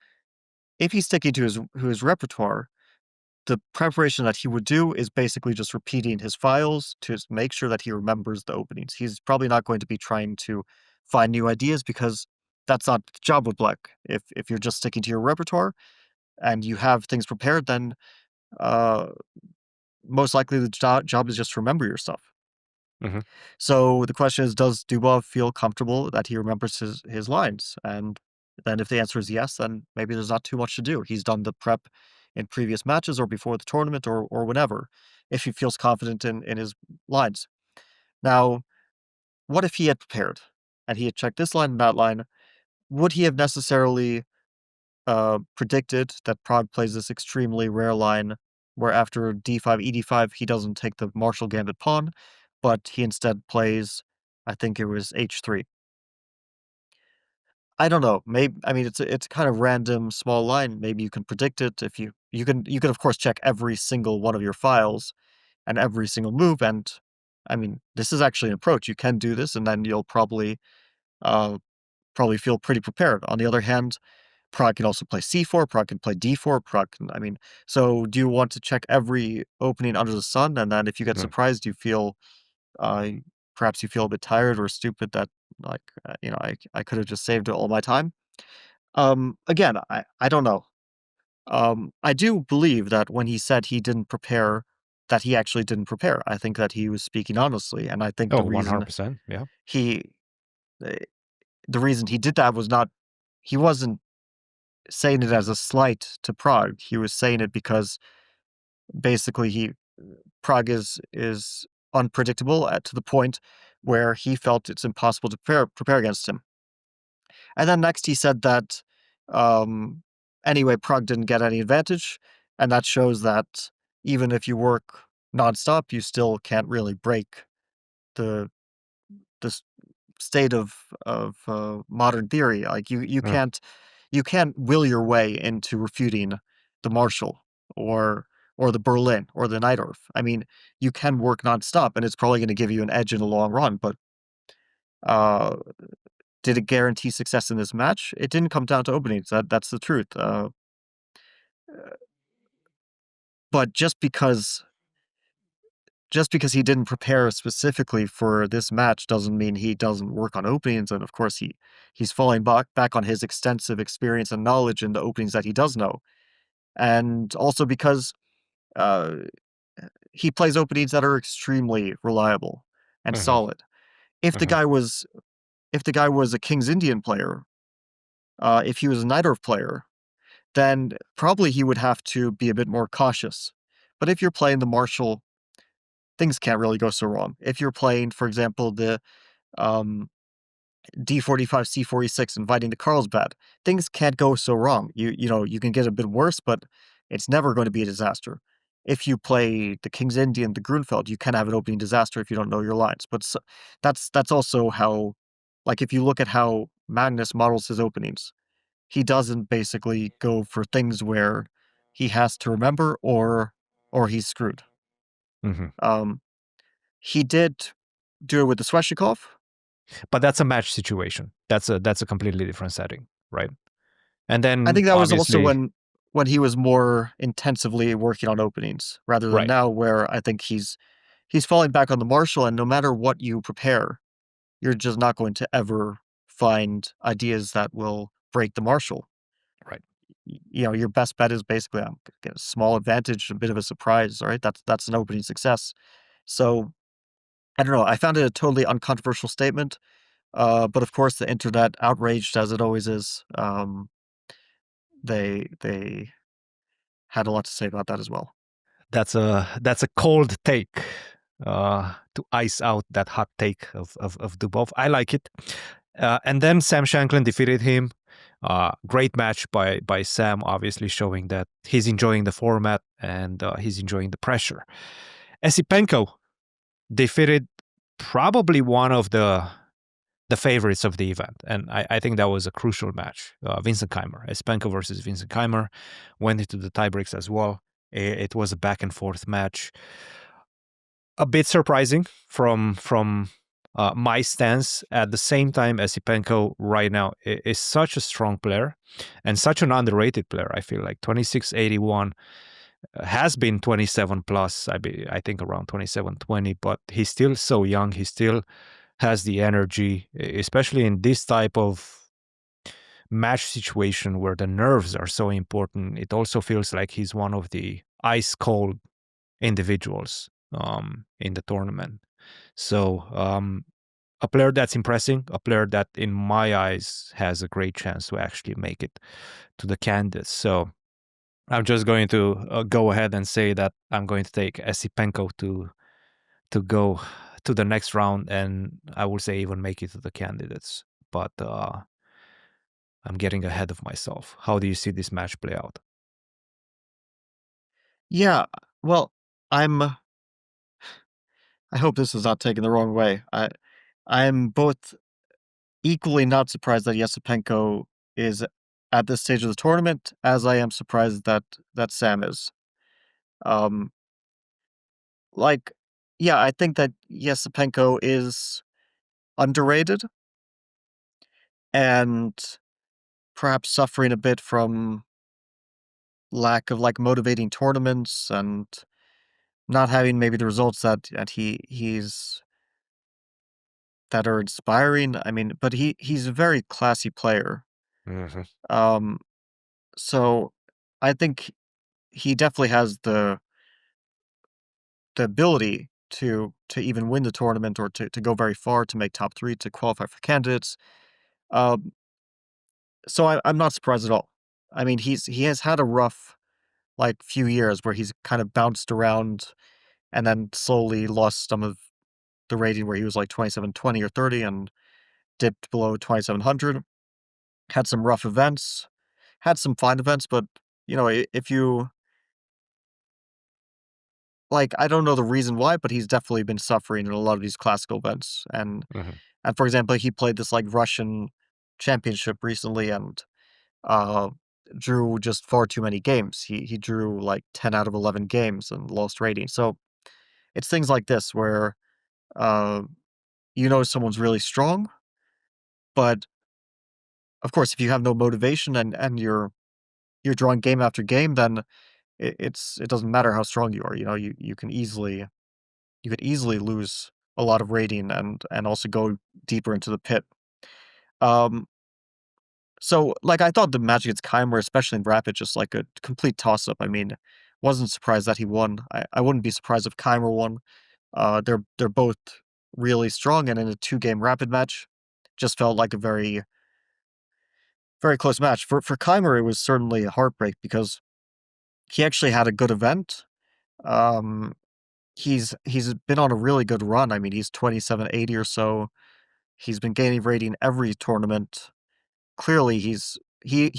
if he's sticking to his repertoire, the preparation that he would do is basically just repeating his files to make sure that he remembers the openings. He's probably not going to be trying to find new ideas because that's not the job with Black. If you're just sticking to your repertoire and you have things prepared, then uh, most likely the job is just to remember your stuff. Mhm. So the question is, does Dubov feel comfortable that he remembers his lines? And then if the answer is yes, then maybe there's not too much to do. He's done the prep in previous matches or before the tournament or whenever, if he feels confident in his lines. Now, what if he had prepared and he had checked this line and that line? Would he have necessarily predicted that Prague plays this extremely rare line where after d5, ed5, he doesn't take the Marshall Gambit pawn, but he instead plays, I think it was h3. I don't know. Maybe I mean it's a kind of random small line. Maybe you can predict it if you can of course check every single one of your files and every single move. And I mean this is actually an approach. You can do this, and then you'll uh probably feel pretty prepared. On the other hand, Prague can also play c4, Prague can play d4, Prague can, I mean, so do you want to check every opening under the sun, and then if you get Mm. surprised, you feel, uh, perhaps you feel a bit tired or stupid that, like, I could have just saved all my time? Again, I don't know. I do believe that when he said he didn't prepare, that he actually didn't prepare. I think that he was speaking honestly, and I think Oh, 100%. Yeah. he, eh, the reason he did that was not, he wasn't saying it as a slight to Prague. He was saying it because basically Prague is unpredictable to the point where he felt it's impossible to prepare against him. And then next he said that um, anyway, Prague didn't get any advantage, and that shows that even if you work nonstop, you still can't really break the the state of modern theory. Like Mm. you can't will your way into refuting the Marshall or or the Berlin or the Neidorf. I mean, you can work nonstop, and it's probably going to give you an edge in the long run. But uh, did it guarantee success in this match? It didn't come down to openings. That's the truth. But just because he didn't prepare specifically for this match doesn't mean he doesn't work on openings. And of course, he's falling back on his extensive experience and knowledge in the openings that he does know. And also because uh, he plays openings that are extremely reliable and Mhm. solid. If the Mhm. guy was a King's Indian player, if he was a Nidorf player, then probably he would have to be a bit more cautious. But if you're playing the Marshall, things can't really go so wrong. If you're playing, for example, the um, D45, C46, inviting the Carlsbad, things can't go so wrong. You can get a bit worse, but it's never going to be a disaster. If you play the King's Indian, the Grunfeld, you can have an opening disaster if you don't know your lines. But that's also how, like, if you look at how Magnus models his openings, he doesn't basically go for things where he has to remember or he's screwed. Mhm. Um, he did do it with the Sveshnikov. But that's a match situation. That's a completely different setting, right? And I then think that was also obviously, when he was more intensively working on openings rather than right. now, where I think he's falling back on the Marshall, and no matter what you prepare, you're just not going to ever find ideas that will break the Marshall. Right. Your best bet is basically get a small advantage, a bit of a surprise. All right, that's an opening success. So I don't know. I found it a totally uncontroversial statement, but of course, the internet, outraged as it always is, they had a lot to say about that as well. That's a cold take to ice out that hot take of Dubov. I like it. And then Sam Shankland defeated him. Great match by Sam, obviously showing that he's enjoying the format and he's enjoying the pressure. Esipenko defeated probably one of the favorites of the event, and I think that was a crucial match. Vincent Keimer, Esipenko versus Vincent Keimer, went into the tiebreaks as well. It was a back and forth match. A bit surprising from my stance. At the same time, Esipenko right now is such a strong player and such an underrated player. I feel like 2681 has been 27 plus. I think around 2720, but he's still so young. He still has the energy, especially in this type of match situation where the nerves are so important. It also feels like he's one of the ice cold individuals in the tournament. So a player that's impressing, a player that in my eyes has a great chance to actually make it to the candidates. So I'm just going to go ahead and say that I'm going to take Esipenko to go to the next round, and I will say even make it to the candidates. But I'm getting ahead of myself. How do you see this match play out? Yeah, well, I hope this is not taken the wrong way. I'm both equally not surprised that Yesipenko is at this stage of the tournament, as I am surprised that Sam is. Um, like, yeah, I think that Yesipenko is underrated and perhaps suffering a bit from lack of like motivating tournaments and not having maybe the results that he's that are inspiring. I mean, but he's a very classy player. Mhm. Um, so I think he definitely has the ability to even win the tournament or to go very far, to make top 3, to qualify for candidates. Um, so I'm not surprised at all. I mean, he has had a rough like few years where he's kind of bounced around and then slowly lost some of the rating where he was like 2720 or 30 and dipped below 2700. Had some rough events, had some fine events, but if you like, I don't know the reason why, but he's definitely been suffering in a lot of these classical events. Mhm. And for example, he played this like Russian championship recently and uh drew just far too many games. He drew like 10 out of 11 games and lost rating. So it's things like this where uh someone's really strong, But of course, if you have no motivation and you're drawing game after game, then it doesn't matter how strong you are. You can easily lose a lot of rating and also go deeper into the pit. Um, so like I thought the match against Keimer, especially in Rapid, just like a complete toss up. I mean, wasn't surprised that he won. I wouldn't be surprised if Keimer won. They're both really strong, and in a 2-game Rapid match, just felt like a very very close match. For Keimer, it was certainly a heartbreak because he actually had a good event. Um, he's been on a really good run. I mean, he's 2780 or so. He's been gaining rating every tournament. Clearly, he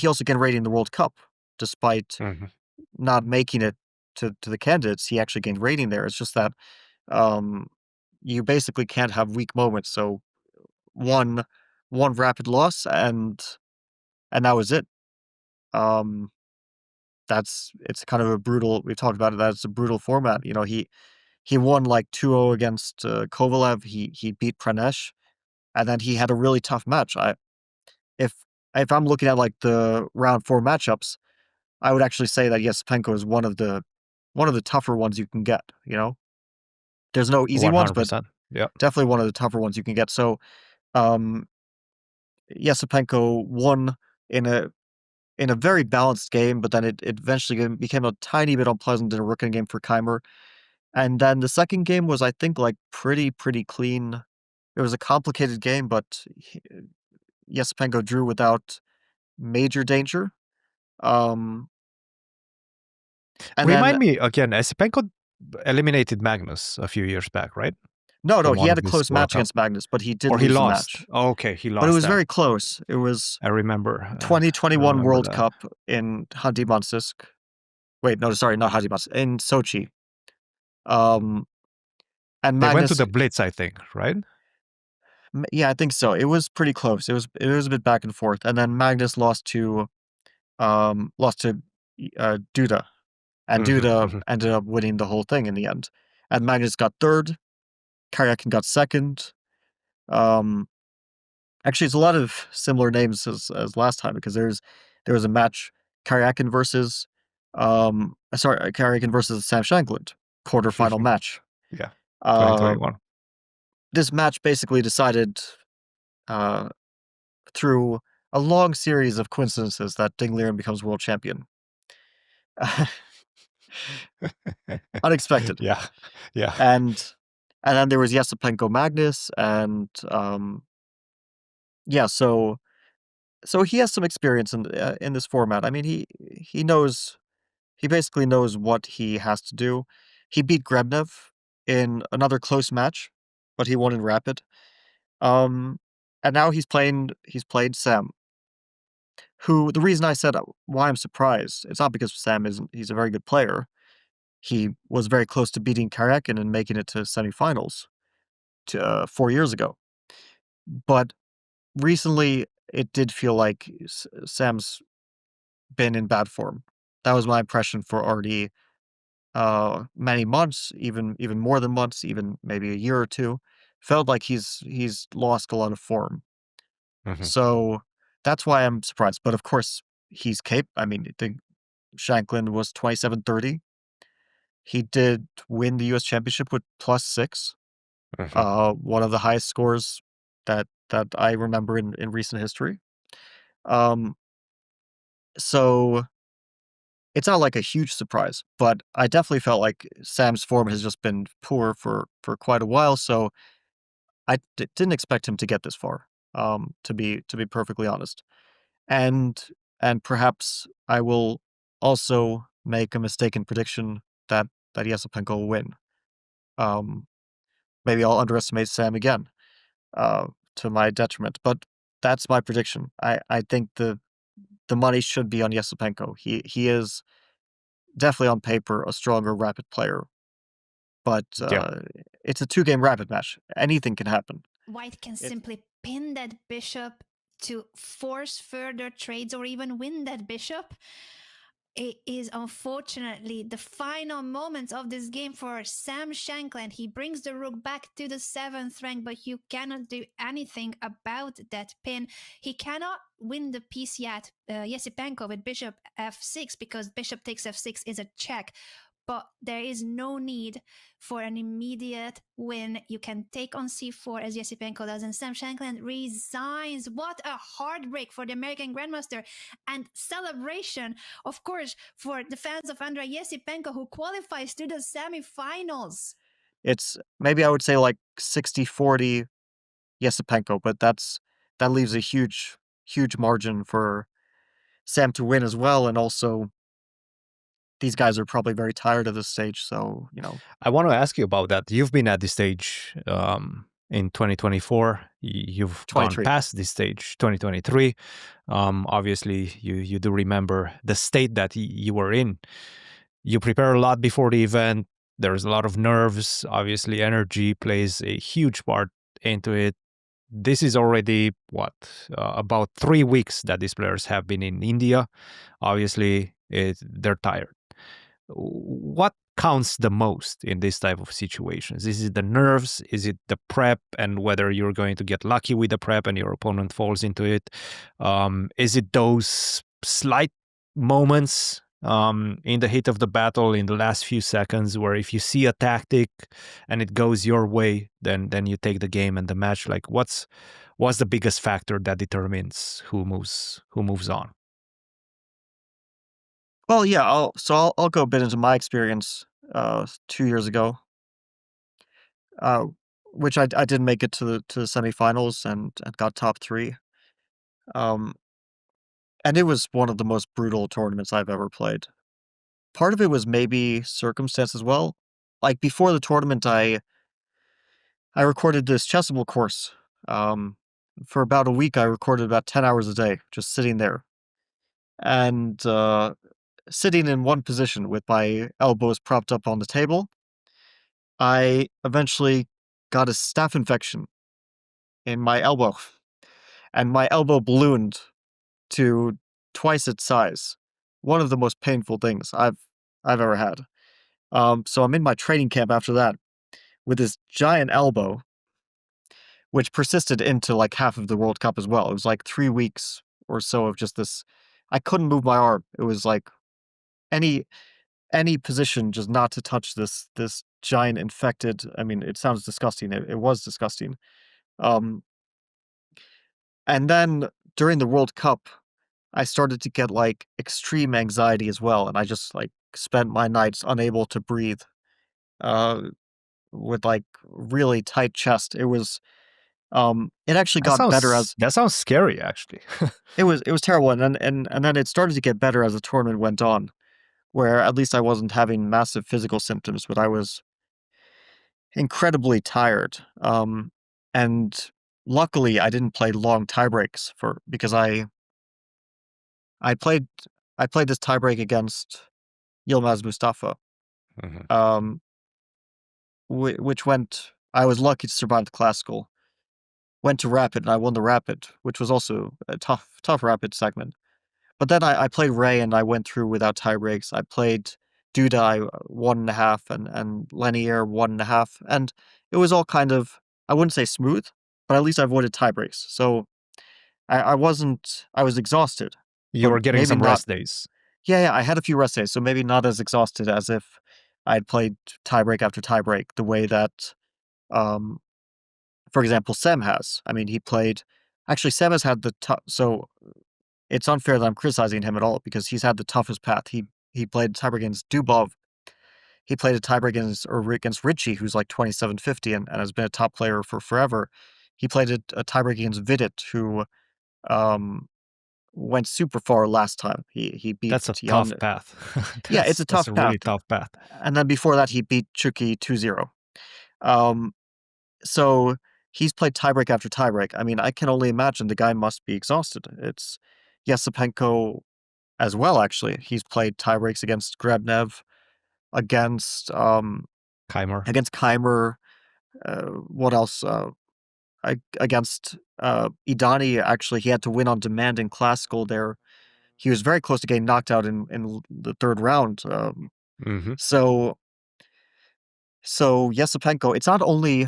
also gained rating in the World Cup, despite not making it to the candidates. He actually gained rating there. It's just that you basically can't have weak moments. So one Rapid loss and that was it. It's kind of a brutal. We talked about it. That's a brutal format. He won like 2-0 against Kovalev. He beat Pranesh, and then he had a really tough match. If I'm looking at like the round 4 matchups, I would actually say that Esipenko is one of the tougher ones you can get. There's no easy ones, but 100%. Yeah. definitely one of the tougher ones you can get. So, Esipenko won in a very balanced game, but then it eventually became a tiny bit unpleasant in a Rooken game for Keimer. And then the second game was, I think, like pretty clean. It was a complicated game, but Esipenko drew without major danger. And Remind then me again, Esipenko eliminated Magnus a few years back, right? no, In he one had of a his close World match Cup. against Magnus, but he did Or he lose the lost. match. Oh, okay, he lost. But it was that. very close. It was I remember. 2021 remember World that. Cup in Khanty-Mansiysk. Wait, no, sorry, not Khanty-Mansiysk, in Sochi. And They went to Magnus, the Blitz, I think, right? yeah, I think so. It was pretty close. It was a bit back and forth, and then Magnus lost to Duda, and Duda ended up winning the whole thing in the end. And Magnus got third. Karyakin got second. Actually, it's a lot of similar names as last time because there was a match Karyakin versus Karyakin versus Sam Shankland quarterfinal match. Yeah, Uh, 2021. this match basically decided through a long series of coincidences that Ding Liren becomes world champion. Unexpected. Yeah. And then there was Esipenko Magnus, and yeah, so he has some experience in this format. I mean, he basically knows what he has to do. He beat Grebnev in another close match, but he won in Rapid. And now he's played Sam, who, the reason I said why I'm surprised, it's not because Sam he's a very good player. He was very close to beating Karyakin and making it to semifinals 4 years ago. But recently, it did feel like Sam's been in bad form. That was my impression for already many months, even more than months, even maybe a year or two. Felt like he's lost a lot of form. So that's why I'm surprised. But of course, he's I mean, the Shankland was 2730. He did win the U.S. Championship with +6. One of the highest scores that I remember in recent history. So it's not like a huge surprise, but I definitely felt like Sam's form has just been poor for quite a while. So I didn't expect him to get this far. To be perfectly honest, and perhaps I will also make a mistaken prediction that Esipenko will win. Maybe I'll underestimate Sam again, to my detriment. But that's my prediction. I think the money should be on Esipenko. He is definitely on paper a stronger Rapid player, but it's a 2-game Rapid match. Anything can happen. White can simply pin that bishop to force further trades or even win that bishop. it is unfortunately the final moments of this game for Sam Shankland. He brings the rook back to the 7th rank, but you cannot do anything about that pin. He cannot win the piece yet, Esipenko, with bishop f6, because bishop takes f6 is a check. But there is no need for an immediate win. You can take on c4 as Esipenko does, and Sam Shankland resigns. What a heartbreak for the American Grandmaster, and celebration, of course, for the fans of Andrei Esipenko, who qualifies to the semifinals. It's maybe I would say like 60-40 Esipenko, but that leaves a huge margin for Sam to win as well, and also these guys are probably very tired of this stage, so, I want to ask you about that. You've been at this stage in 2024. You've gone 23. past this stage, 2023. Obviously, you do remember the state that you were in. You prepare a lot before the event. There's a lot of nerves. Obviously, energy plays a huge part into it. This is already, about 3 weeks that these players have been in India. Obviously, they're tired. What counts the most in this type of situations? Is it the nerves? Is it the prep and whether you're going to get lucky with the prep and your opponent falls into it? Is it those slight moments in the heat of the battle in the last few seconds where if you see a tactic and it goes your way, then you take the game and the match? Like what's the biggest factor that determines who moves on? Well, yeah, I'll go a bit into my experience 2 years ago, which I did make it to the semifinals and got top 3. And it was one of the most brutal tournaments I've ever played. Part of it was maybe circumstance as well. Like before the tournament, I recorded this chessable course. For about a week, I recorded about 10 hours a day, just sitting there. And sitting in one position with my elbows propped up on the table, I eventually got a staph infection in my elbow, and my elbow ballooned to twice its size. One of the most painful things I've ever had. So I'm in my training camp after that with this giant elbow, which persisted into like half of the World Cup as well. It was like 3 weeks or so of just this. I couldn't move my arm. It was like any position just not to touch this giant infected. I mean, it sounds disgusting. It was disgusting. And then during the World Cup, I started to get like extreme anxiety as well, and I just like spent my nights unable to breathe, with like really tight chest. It was, it actually got better as that sounds scary, actually. it was terrible, and then it started to get better as the tournament went on, where at least I wasn't having massive physical symptoms, but I was incredibly tired. And luckily I didn't play long tiebreaks because I played this tiebreak against Yilmaz Mustafa, Mhm. which went. I was lucky to survive the classical. Went to rapid and I won the rapid, which was also a tough rapid segment. But then I played Ray and I went through without tiebreaks. I played Duda 1.5 and Lenier 1.5, and it was all kind of, I wouldn't say smooth, but at least I avoided tiebreaks. So I wasn't. I was exhausted. You But were getting maybe some not. rest days. Yeah, I had a few rest days, so maybe not as exhausted as if I had played tiebreak after tiebreak the way that, um, for example, Sem has. I mean, he played. Actually, Sem has had the so it's unfair that I'm criticizing him at all because he's had the toughest path. He played tiebreak against Dubov. He played a tiebreak against Richie, who's like 2750 and has been a top player for forever. He played a tiebreak against Vidit, who um, went super far last time. He beat That's a Jan. tough path. Yeah, it's a That's tough a path. really tough path. And then before that, he beat Chucky 2-0. So he's played tiebreak after tiebreak. I mean, I can only imagine the guy must be exhausted. It's Esipenko as well, actually. He's played tiebreaks against Grebnev, against Keimer. Keimer. What else? Against Idani, actually, he had to win on demand in classical there. he was very close to getting knocked out in the third round. Mm-hmm. So Esipenko, it's not only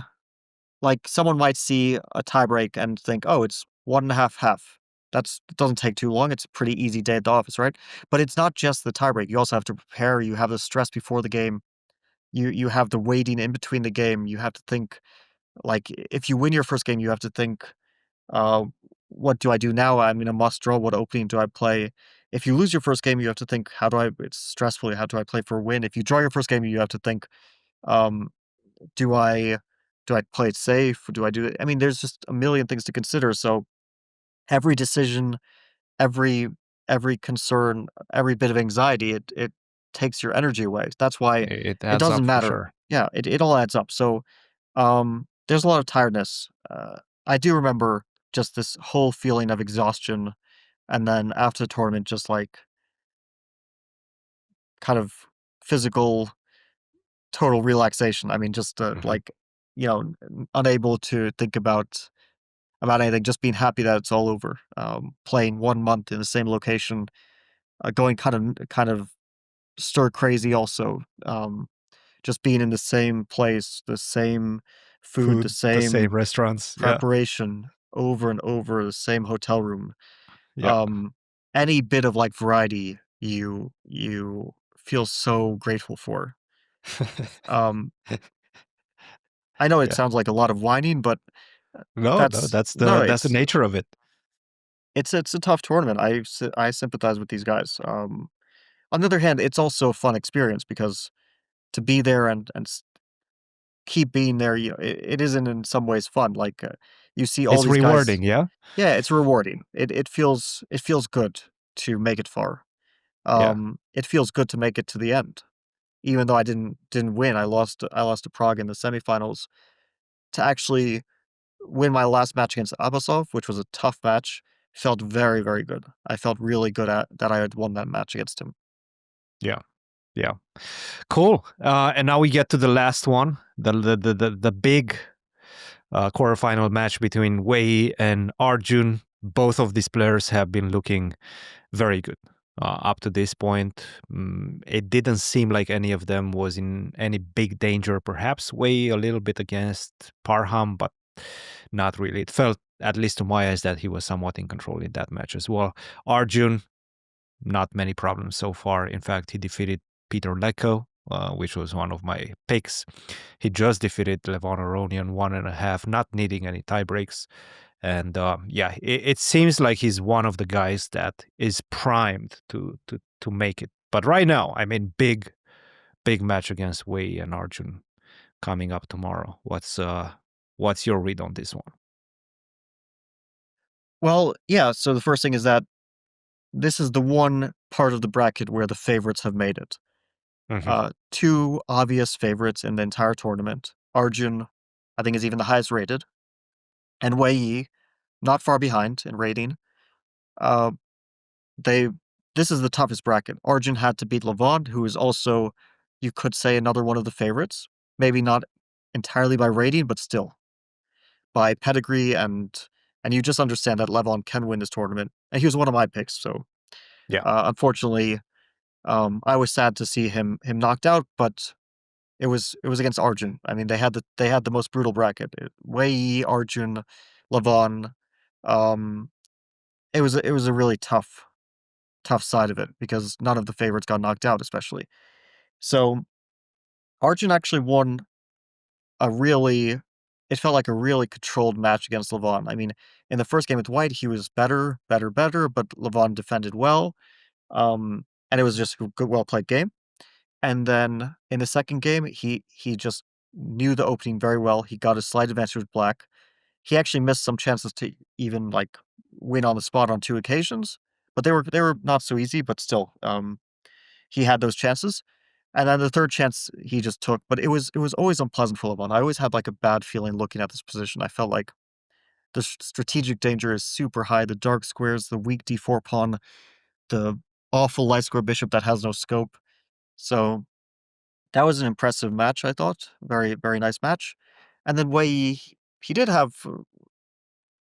like someone might see a tiebreak and think, oh, it's 1.5-half. It doesn't take too long. It's a pretty easy day at the office, right? But it's not just the tiebreak. You also have to prepare. You have the stress before the game. You have the waiting in between the game. You have to think, like, if you win your first game, you have to think, uh, what do I do now? I'm in a must draw. What opening do I play? If you lose your first game, you have to think, it's stressful. How do I play for a win? If you draw your first game, you have to think, um, do I play it safe? Do I do it? I mean, there's just a million things to consider. So every decision, every concern, every bit of anxiety, it takes your energy away. That's why It it adds up doesn't for matter. sure. Yeah, it all adds up. So there's a lot of tiredness. I do remember just this whole feeling of exhaustion, and then after the tournament, just like kind of physical, total relaxation. I mean, just Mhm. unable to think about anything, just being happy that it's all over. Playing 1 month in the same location, going kind of stir crazy also. Just being in the same place, the same food, the Food, the same same restaurants. Yeah. preparation over and over, the same hotel room. Yeah. Um, any bit of like variety you feel so grateful for. Um, I know it Yeah. sounds like a lot of whining, but No, that's no, that's the nature of it. it's a tough tournament. I sympathize with these guys. On the other hand, it's also a fun experience because to be there and keep being there, it isn't in some ways fun. Like you see all It's these guys. rewarding, yeah? Yeah, it's rewarding. It feels good to make it far. Yeah. It feels good to make it to the end, even though I didn't win. I lost to Prague in the semifinals. To actually win my last match against Abasov, which was a tough match, felt very, very good. I felt really good at that I had won that match against him. Yeah. Yeah. Cool. And now we get to the last one, the big quarterfinal match between Wei and Arjun. Both of these players have been looking very good up to this point. It didn't seem like any of them was in any big danger. Perhaps Wei a little bit against Parham, but not really. It felt, at least to my eyes, that he was somewhat in control in that match as well. Arjun, not many problems so far. In fact, he defeated Peter Leko, which was one of my picks. He just defeated Levon Aronian 1.5, not needing any tie breaks. And it seems like he's one of the guys that is primed to make it. But right now, I mean, big match against Wei and Arjun coming up tomorrow. What's your read on this one? Well, yeah. So the first thing is that this is the one part of the bracket where the favorites have made it. Mhm. Two obvious favorites in the entire tournament. Arjun, I think, is even the highest rated, and Wei, not far behind in rating. Uh, they This is the toughest bracket. Arjun had to beat Levon, who is also, you could say, another one of the favorites. Maybe not entirely by rating, but still by pedigree, and you just understand that Levon can win this tournament. And he was one of my picks, so Yeah. unfortunately, I was sad to see him knocked out, but it was against Arjun. I mean, they had the most brutal bracket. Wei, Arjun, Levon. Um, it was a really tough side of it because none of the favorites got knocked out, especially. So Arjun actually won a really. It felt like a really controlled match against Levon. I mean, in the first game with White, he was better, but Levon defended well. And it was just a good, well played game. And then in the second game, he just knew the opening very well. He got a slight advantage with Black. He actually missed some chances to even like win on the spot on 2 occasions, but they were not so easy. But still, he had those chances. And then the third chance he just took, but it was always unpleasant for LeBron. I always had like a bad feeling looking at this position. I felt like the strategic danger is super high. The dark squares, the weak d4 pawn, the awful light square bishop that has no scope. So that was an impressive match, I thought. Very, very nice match. And then Wei, he did have,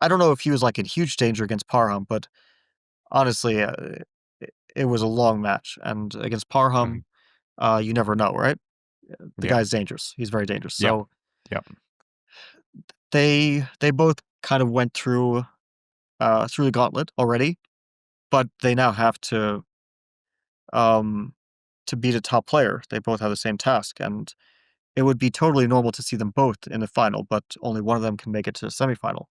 I don't know if he was like in huge danger against Parham, but honestly, it was a long match, and against Parham, you never know, right? The Yeah. guy's dangerous. He's very dangerous. Yeah. So Yeah. they both kind of went through the gauntlet already, but they now have to beat a top player. They both have the same task, and it would be totally normal to see them both in the final, but only one of them can make it to the semifinal.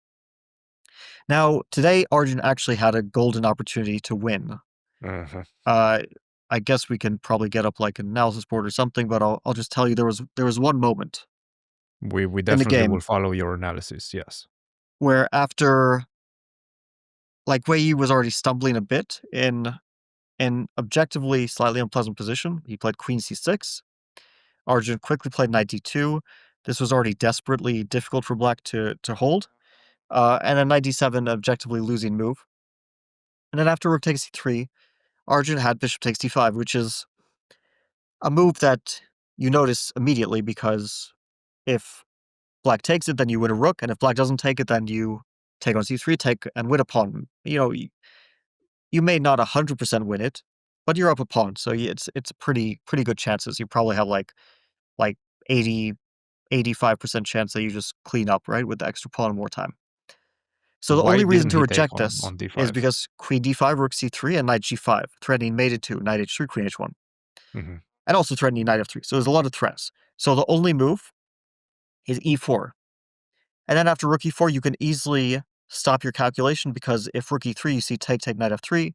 Now, today, Arjun actually had a golden opportunity to win. I guess we can probably get up like an analysis board or something, but I'll just tell you there was one moment We the definitely game will follow your analysis. Yes. where after like Wei Yi was already stumbling a bit in an objectively slightly unpleasant position. He played Queen C6. Arjun quickly played Knight D2. This was already desperately difficult for Black to hold. And then Knight D7, objectively losing move. And then after Rook takes C3, Arjun had Bishop takes D5, which is a move that you notice immediately because if Black takes it, then you win a rook, and if Black doesn't take it, then you take on C3, take and win a pawn. You know, you may not 100% win it, but you're up a pawn, so it's pretty good chances. You probably have like 80, 85% chance that you just clean up, right, with the extra pawn and more time. So the Why only reason didn't to he take reject on this D5? is because Queen D5, Rook C3, and Knight G5, threatening Mate E2, Knight H3, Queen H1, Mhm. and also threatening Knight F3. So there's a lot of threats. So the only move is E4. And then after Rook E4, you can easily stop your calculation because if Rook E3, you see take, Knight F3,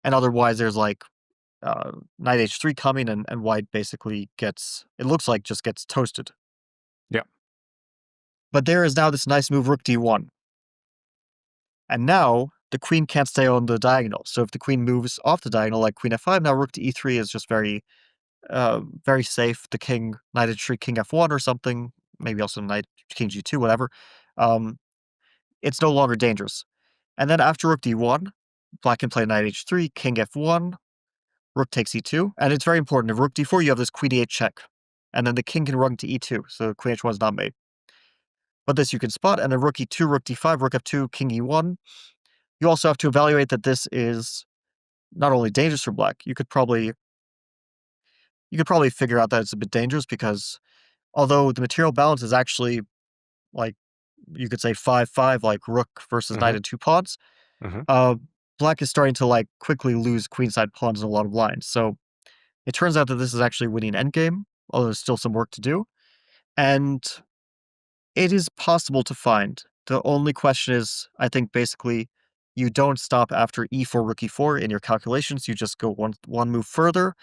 and otherwise there's like Knight H3 coming, and White basically gets, it looks like just gets toasted. Yeah. But there is now this nice move, Rook D1. And now the queen can't stay on the diagonal. So if the queen moves off the diagonal, like Queen F5, now Rook to E3 is just very safe. The king, Knight H3, King F1 or something, maybe also Knight King G2, whatever. It's no longer dangerous. And then after Rook D1, Black can play Knight H3, King F1, Rook takes E2, and it's very important. If Rook D4, you have this Queen E8 check, and then the king can run to E2, so Queen H1 is not made. But this you can spot, and then Rook E2, Rook D5, Rook F2, King E1. You also have to evaluate that this is not only dangerous for Black. You could probably figure out that it's a bit dangerous because although the material balance is actually like you could say 5-5, like Rook versus Knight and 2 pawns. Black is starting to like quickly lose queenside pawns in a lot of lines. So it turns out that this is actually winning endgame, although there's still some work to do. And it is possible to find. The only question is, I think basically you don't stop after E4, Rook E4 in your calculations. You just go one move further.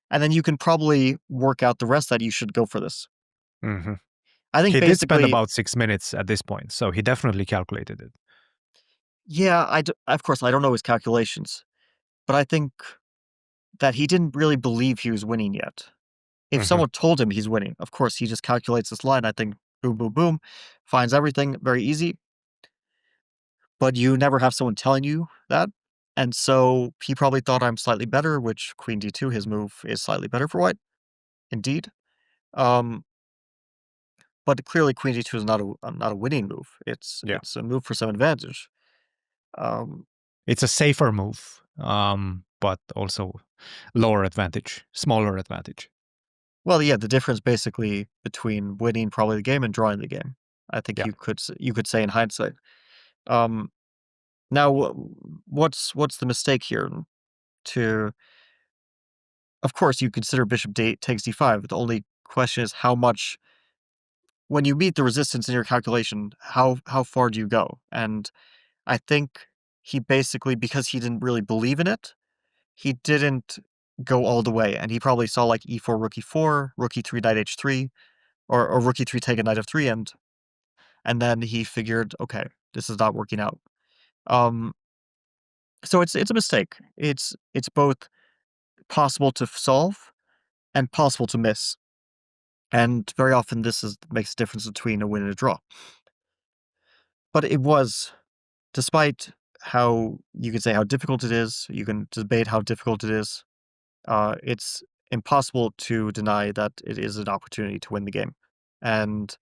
And then you can probably work out the rest that you should go for this. I think He did spend basically, about 6 minutes at this point, so he definitely calculated it. yeah, of course, I don't know his calculations, but I think that he didn't really believe he was winning yet. If someone told him he's winning, of course, he just calculates this line. I think boom, boom, boom, finds everything very easy. But you never have someone telling you that. And so he probably thought I'm slightly better, which Queen D2, his move is slightly better for White. Indeed. But clearly Queen D2 is not a winning move. It's a move for some advantage. It's a safer move, but also lower advantage, smaller advantage. Well, yeah, the difference basically between winning probably the game and drawing the game. I think you could say in hindsight. Now, what's the mistake here? Of course, you consider Bishop takes D5. The only question is how much. When you meet the resistance in your calculation, how far do you go? And I think he basically, because he didn't really believe in it, he didn't go all the way. And he probably saw like E4, Rook E4, Rook E3, Knight H3, or Rook E3 take a Knight F3, and then he figured, okay, this is not working out. So it's a mistake. It's both possible to solve and possible to miss. And very often this makes a difference between a win and a draw. But it was, despite how you could say how difficult it is, you can debate how difficult it is, it's impossible to deny that it is an opportunity to win the game. And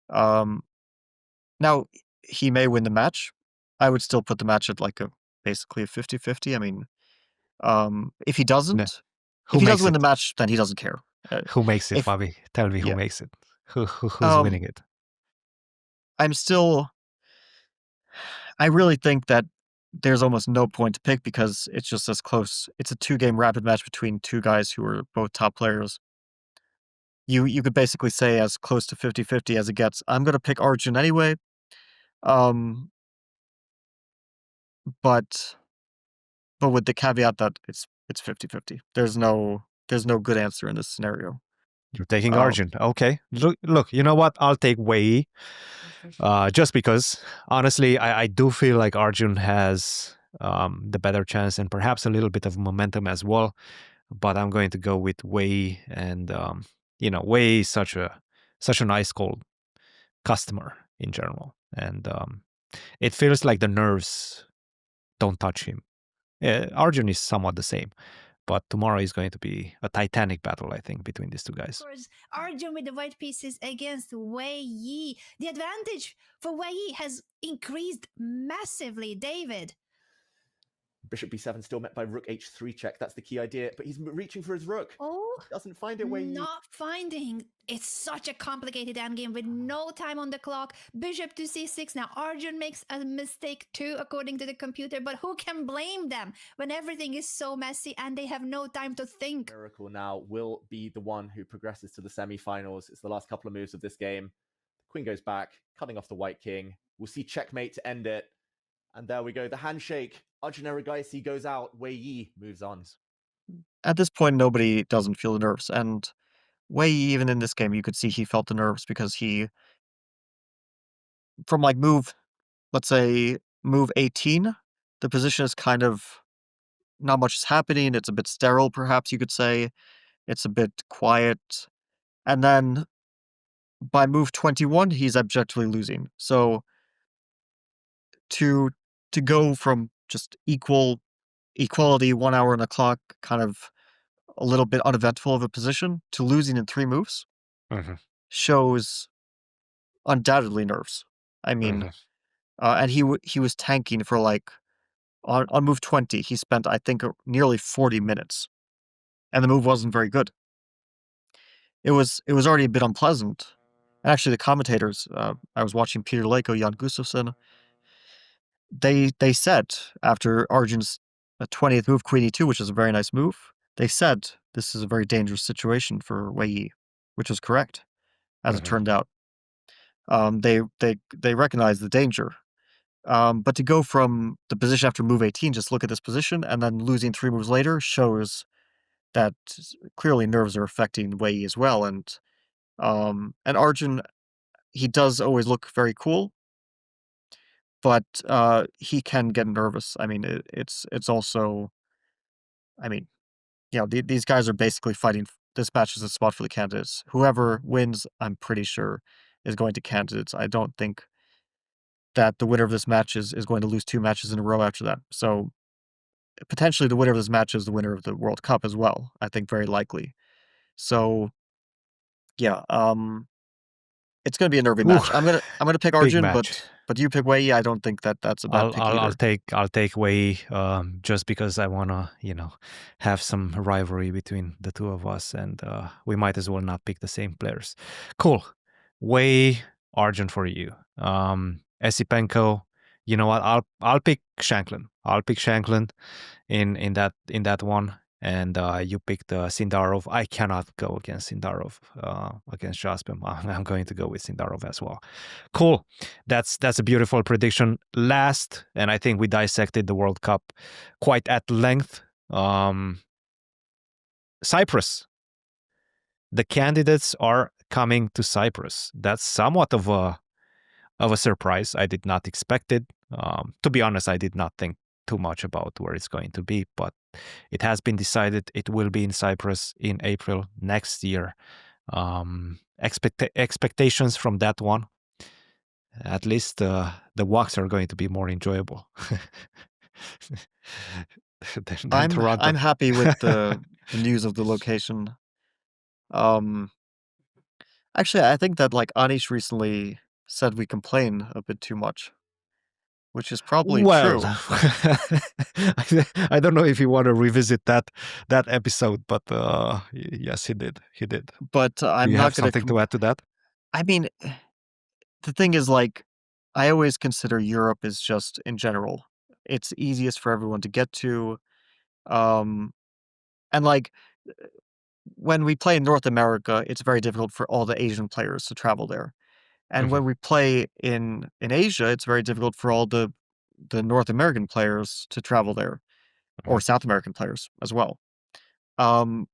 now he may win the match. I would still put the match at like basically a 50-50. I mean, If he No. doesn't, Who if he does makes win it? the match, then he doesn't care. Who makes it, If Fabi? Tell me who yeah, makes it. Who's um, winning it? I really think that there's almost no point to pick because it's just as close. It's a 2-game rapid match between two guys who are both top players. You could basically say as close to 50-50 as it gets. I'm gonna pick Arjun anyway. Um, but with the caveat that it's 50-50. There's no good answer in this scenario. You're taking Um, Arjun. Okay. Look. You know what? I'll take Wei. Just because, honestly, I do feel like Arjun has the better chance and perhaps a little bit of momentum as well. But I'm going to go with Wei, and Wei is such a nice cold customer in general, and it feels like the nerves don't touch him. Arjun is somewhat the same, but tomorrow is going to be a titanic battle, I think, between these two Of guys. course, Arjun with the white pieces against Wei Yi. The advantage for Wei Yi has increased massively, David. Bishop b7 still met by rook h3 check. That's the key idea, but he's reaching for his rook. Oh, Doesn't find it where not finding. It's such a complicated endgame with no time on the clock. Bishop to c6. Now Arjun makes a mistake too, according to the computer, but who can blame them when everything is so messy and they have no time to think? Miracle now will be the one who progresses to the semi-finals. It's the last couple of moves of this game. The queen goes back, cutting off the white king. We'll see checkmate to end it. And there we go. The handshake. Arjun Erigaisi goes out. Wei Yi moves on. At this point, nobody doesn't feel the nerves, and Wei, even in this game, you could see he felt the nerves because from like let's say move 18, the position is kind of not much is happening. It's a bit sterile, perhaps you could say. It's a bit quiet, and then by move 21, he's objectively losing. So to go from just equality 1 hour on the clock, kind of a little bit uneventful of a position, to losing in 3 moves shows undoubtedly nerves. I mean, and he was tanking for like on move 20. He spent, I think, nearly 40 minutes, and the move wasn't very good. It was already a bit unpleasant. And actually, the commentators, I was watching Peter Lako, Jan Gustafsson. They said after Arjun's 20th move, Queen E2, which is a very nice move, they said this is a very dangerous situation for Wei Yi, which was correct, as it turned out. They recognize the danger. But to go from the position after move 18, just look at this position, and then losing 3 moves later shows that clearly nerves are affecting Wei Yi as well. And Arjun, he does always look very cool, but he can get nervous. I mean, it's also, I mean, these guys are basically fighting. This match is a spot for the candidates. Whoever wins, I'm pretty sure, is going to candidates. I don't think that the winner of this match is going to lose 2 matches in a row after that. So potentially the winner of this match is the winner of the World Cup as well. I think very likely. So yeah, it's going to be a nervy match. I'm gonna pick Arjun, match. but you pick Wei. I don't think that's a bad pick either. I'll take Wei just because I wanna have some rivalry between the two of us, and we might as well not pick the same players. Cool, Wei, Arjun for you. Esipenko, you know what? I'll pick Shankland. I'll pick Shankland in that one. And you picked Sindarov. I cannot go against Sindarov against Jaspem. I'm going to go with Sindarov as well. Cool. That's a beautiful prediction. Last, and I think we dissected the World Cup quite at length. Cyprus. The candidates are coming to Cyprus. That's somewhat of a surprise. I did not expect it. To be honest, I did not think too much about where it's going to be, but it has been decided it will be in Cyprus in April next year. Expectations from that one, at least the walks are going to be more enjoyable than Toronto. I'm happy with the news of the location. Actually, I think that like Anish recently said we complain a bit too much. which is probably Well, true. I don't know if you want to revisit that episode, but yes, he did. He did. But Do I'm you not have going something to add to that? I mean, the thing is, like, I always consider Europe is just in general. It's easiest for everyone to get to. Um, and like when we play in North America, it's very difficult for all the Asian players to travel there. And Mhm. when we play in Asia, it's very difficult for all the North American players to travel there, or Mhm. South American players as well. Um,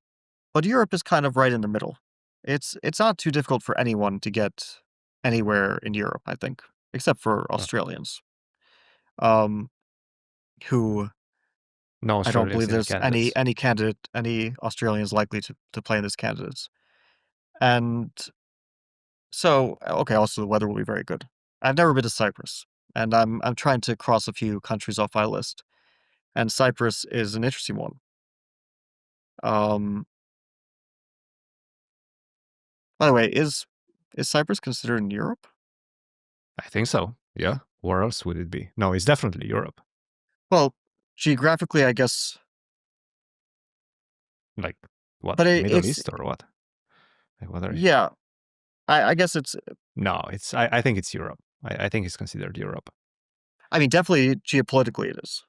but Europe is kind of right in the middle. It's not too difficult for anyone to get anywhere in Europe, I think, except for Uh, Australians, um, who No I don't Australians believe in the there's candidates. any Australians likely to play in this candidates. And so, okay, also the weather will be very good. I've never been to Cyprus, and I'm trying to cross a few countries off my list, and Cyprus is an interesting one. Um, by the way, is Cyprus considered in Europe? I think so. Yeah. Where else would it be? No, it's definitely Europe. Well, geographically, I guess, Like what? but Middle it's East or what? Like, what are you? yeah. I guess it's. No, it's. I think it's Europe. I think it's considered Europe. I mean, definitely geopolitically, it is.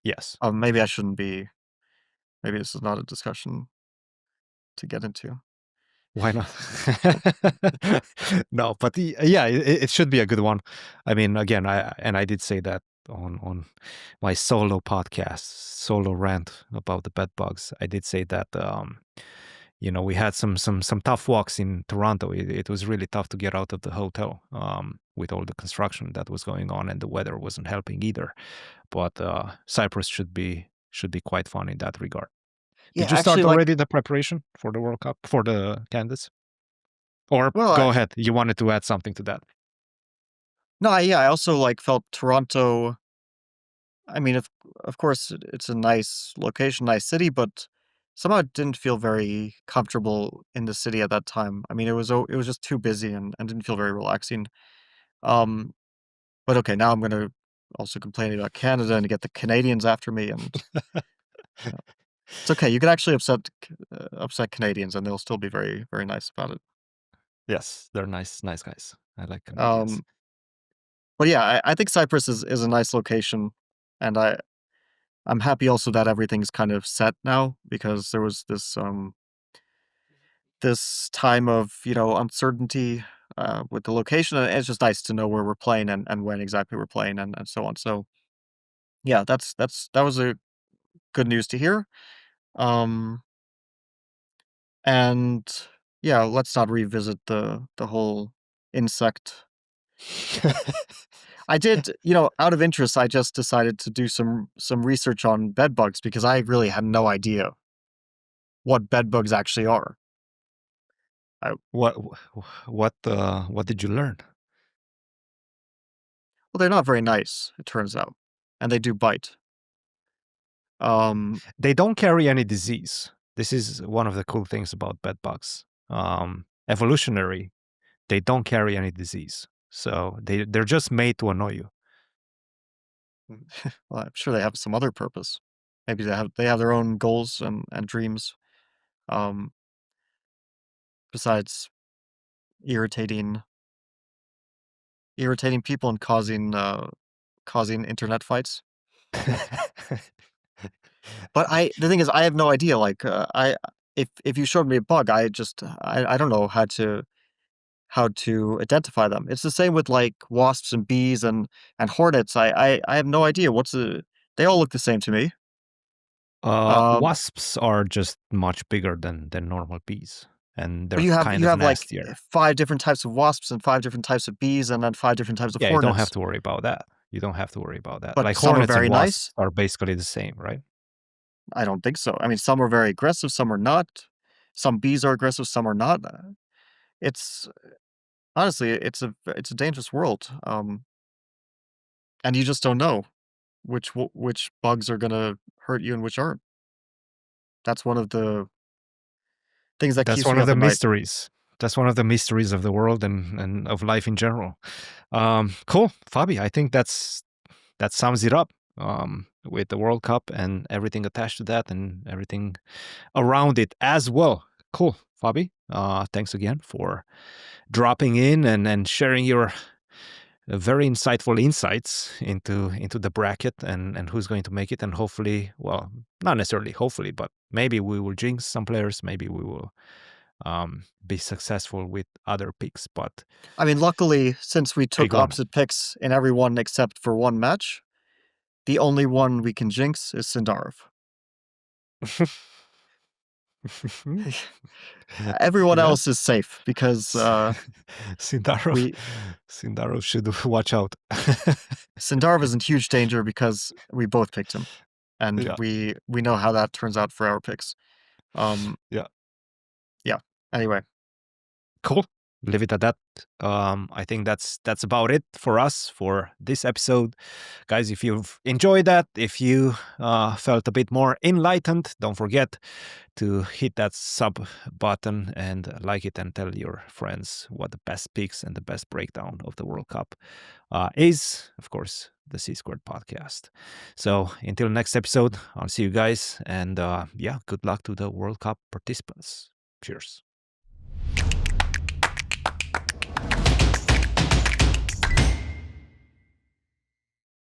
Yes. Maybe I shouldn't be. Maybe this is not a discussion to get into. Why not? No, but yeah, it should be a good one. I mean, again, I did say that on my solo podcast, solo rant about the bed bugs. I did say that we had some tough walks in Toronto. It was really tough to get out of the hotel with all the construction that was going on, and the weather wasn't helping either. But Cyprus should be quite fun in that regard. Yeah, Did you actually, start like, already the preparation for the World Cup for the candidates? Or well, go ahead, you wanted to add something to that. no, yeah, I also like felt Toronto. I mean, of course, it's a nice location, nice city, but somehow it didn't feel very comfortable in the city at that time. I mean, it was just too busy and didn't feel very relaxing. Um, but okay, now I'm gonna also complain about Canada and get the Canadians after me, and it's okay. You can actually upset Canadians, and they'll still be very very nice about it. Yes, they're nice guys. I like Canadians. Um, but yeah, I think Cyprus is a nice location, and I'm happy also that everything's kind of set now because there was this time of uncertainty with the location, and it's just nice to know where we're playing and when exactly we're playing and so on. So yeah, that was a good news to hear. Um, and yeah, let's not revisit the whole insect. I did, out of interest, I just decided to do some research on bed bugs because I really had no idea what bed bugs actually are. What did you learn? Well, they're not very nice, it turns out, and they do bite. They don't carry any disease. This is one of the cool things about bed bugs. Evolutionary, they don't carry any disease. So they're just made to annoy you. Well, I'm sure they have some other purpose. Maybe they have their own goals and dreams, um, besides irritating people and causing internet fights. But the thing is, I have no idea. Like, if you showed me a bug, I don't know how to identify them. It's the same with like wasps and bees and hornets. I have no idea they all look the same to me. Um, Wasps are just much bigger than normal bees, and but they're kind you of have like nastier. 5 different types of wasps and 5 different types of bees and then 5 different types of Yeah, you don't have hornets. to worry about that. You don't have to worry about that. But Like some are hornets and very wasps nice. are basically the same, right? I don't think so. I mean, some are very aggressive, some are not. Some bees are aggressive, some are not. It's honestly, it's a dangerous world. And you just don't know which bugs are gonna hurt you and which aren't. That's one of the things that That's keeps one me of up the at night. mysteries. That's one of the mysteries of the world and of life in general. Cool, Fabi. I think that's that sums it up with the World Cup and everything attached to that and everything around it as well. Cool, Fabi. Thanks again for dropping in and sharing your very insightful insights into the bracket and who's going to make it. And hopefully, well, not necessarily hopefully, but maybe we will jinx some players. Maybe we will be successful with other picks. But I mean, luckily, since we took go on. opposite picks in every one except for one match, the only one we can jinx is Sindarov. Everyone else is safe because Sindarov should watch out. Sindarov is in huge danger because we both picked him, and we know how that turns out for our picks. Anyway, cool. Leave it at that. I think that's about it for us for this episode. Guys, if you've enjoyed that, if you felt a bit more enlightened, don't forget to hit that sub button and like it and tell your friends what the best picks and the best breakdown of the World Cup is. Of course, the C Squared podcast. So until next episode, I'll see you guys. And good luck to the World Cup participants. Cheers.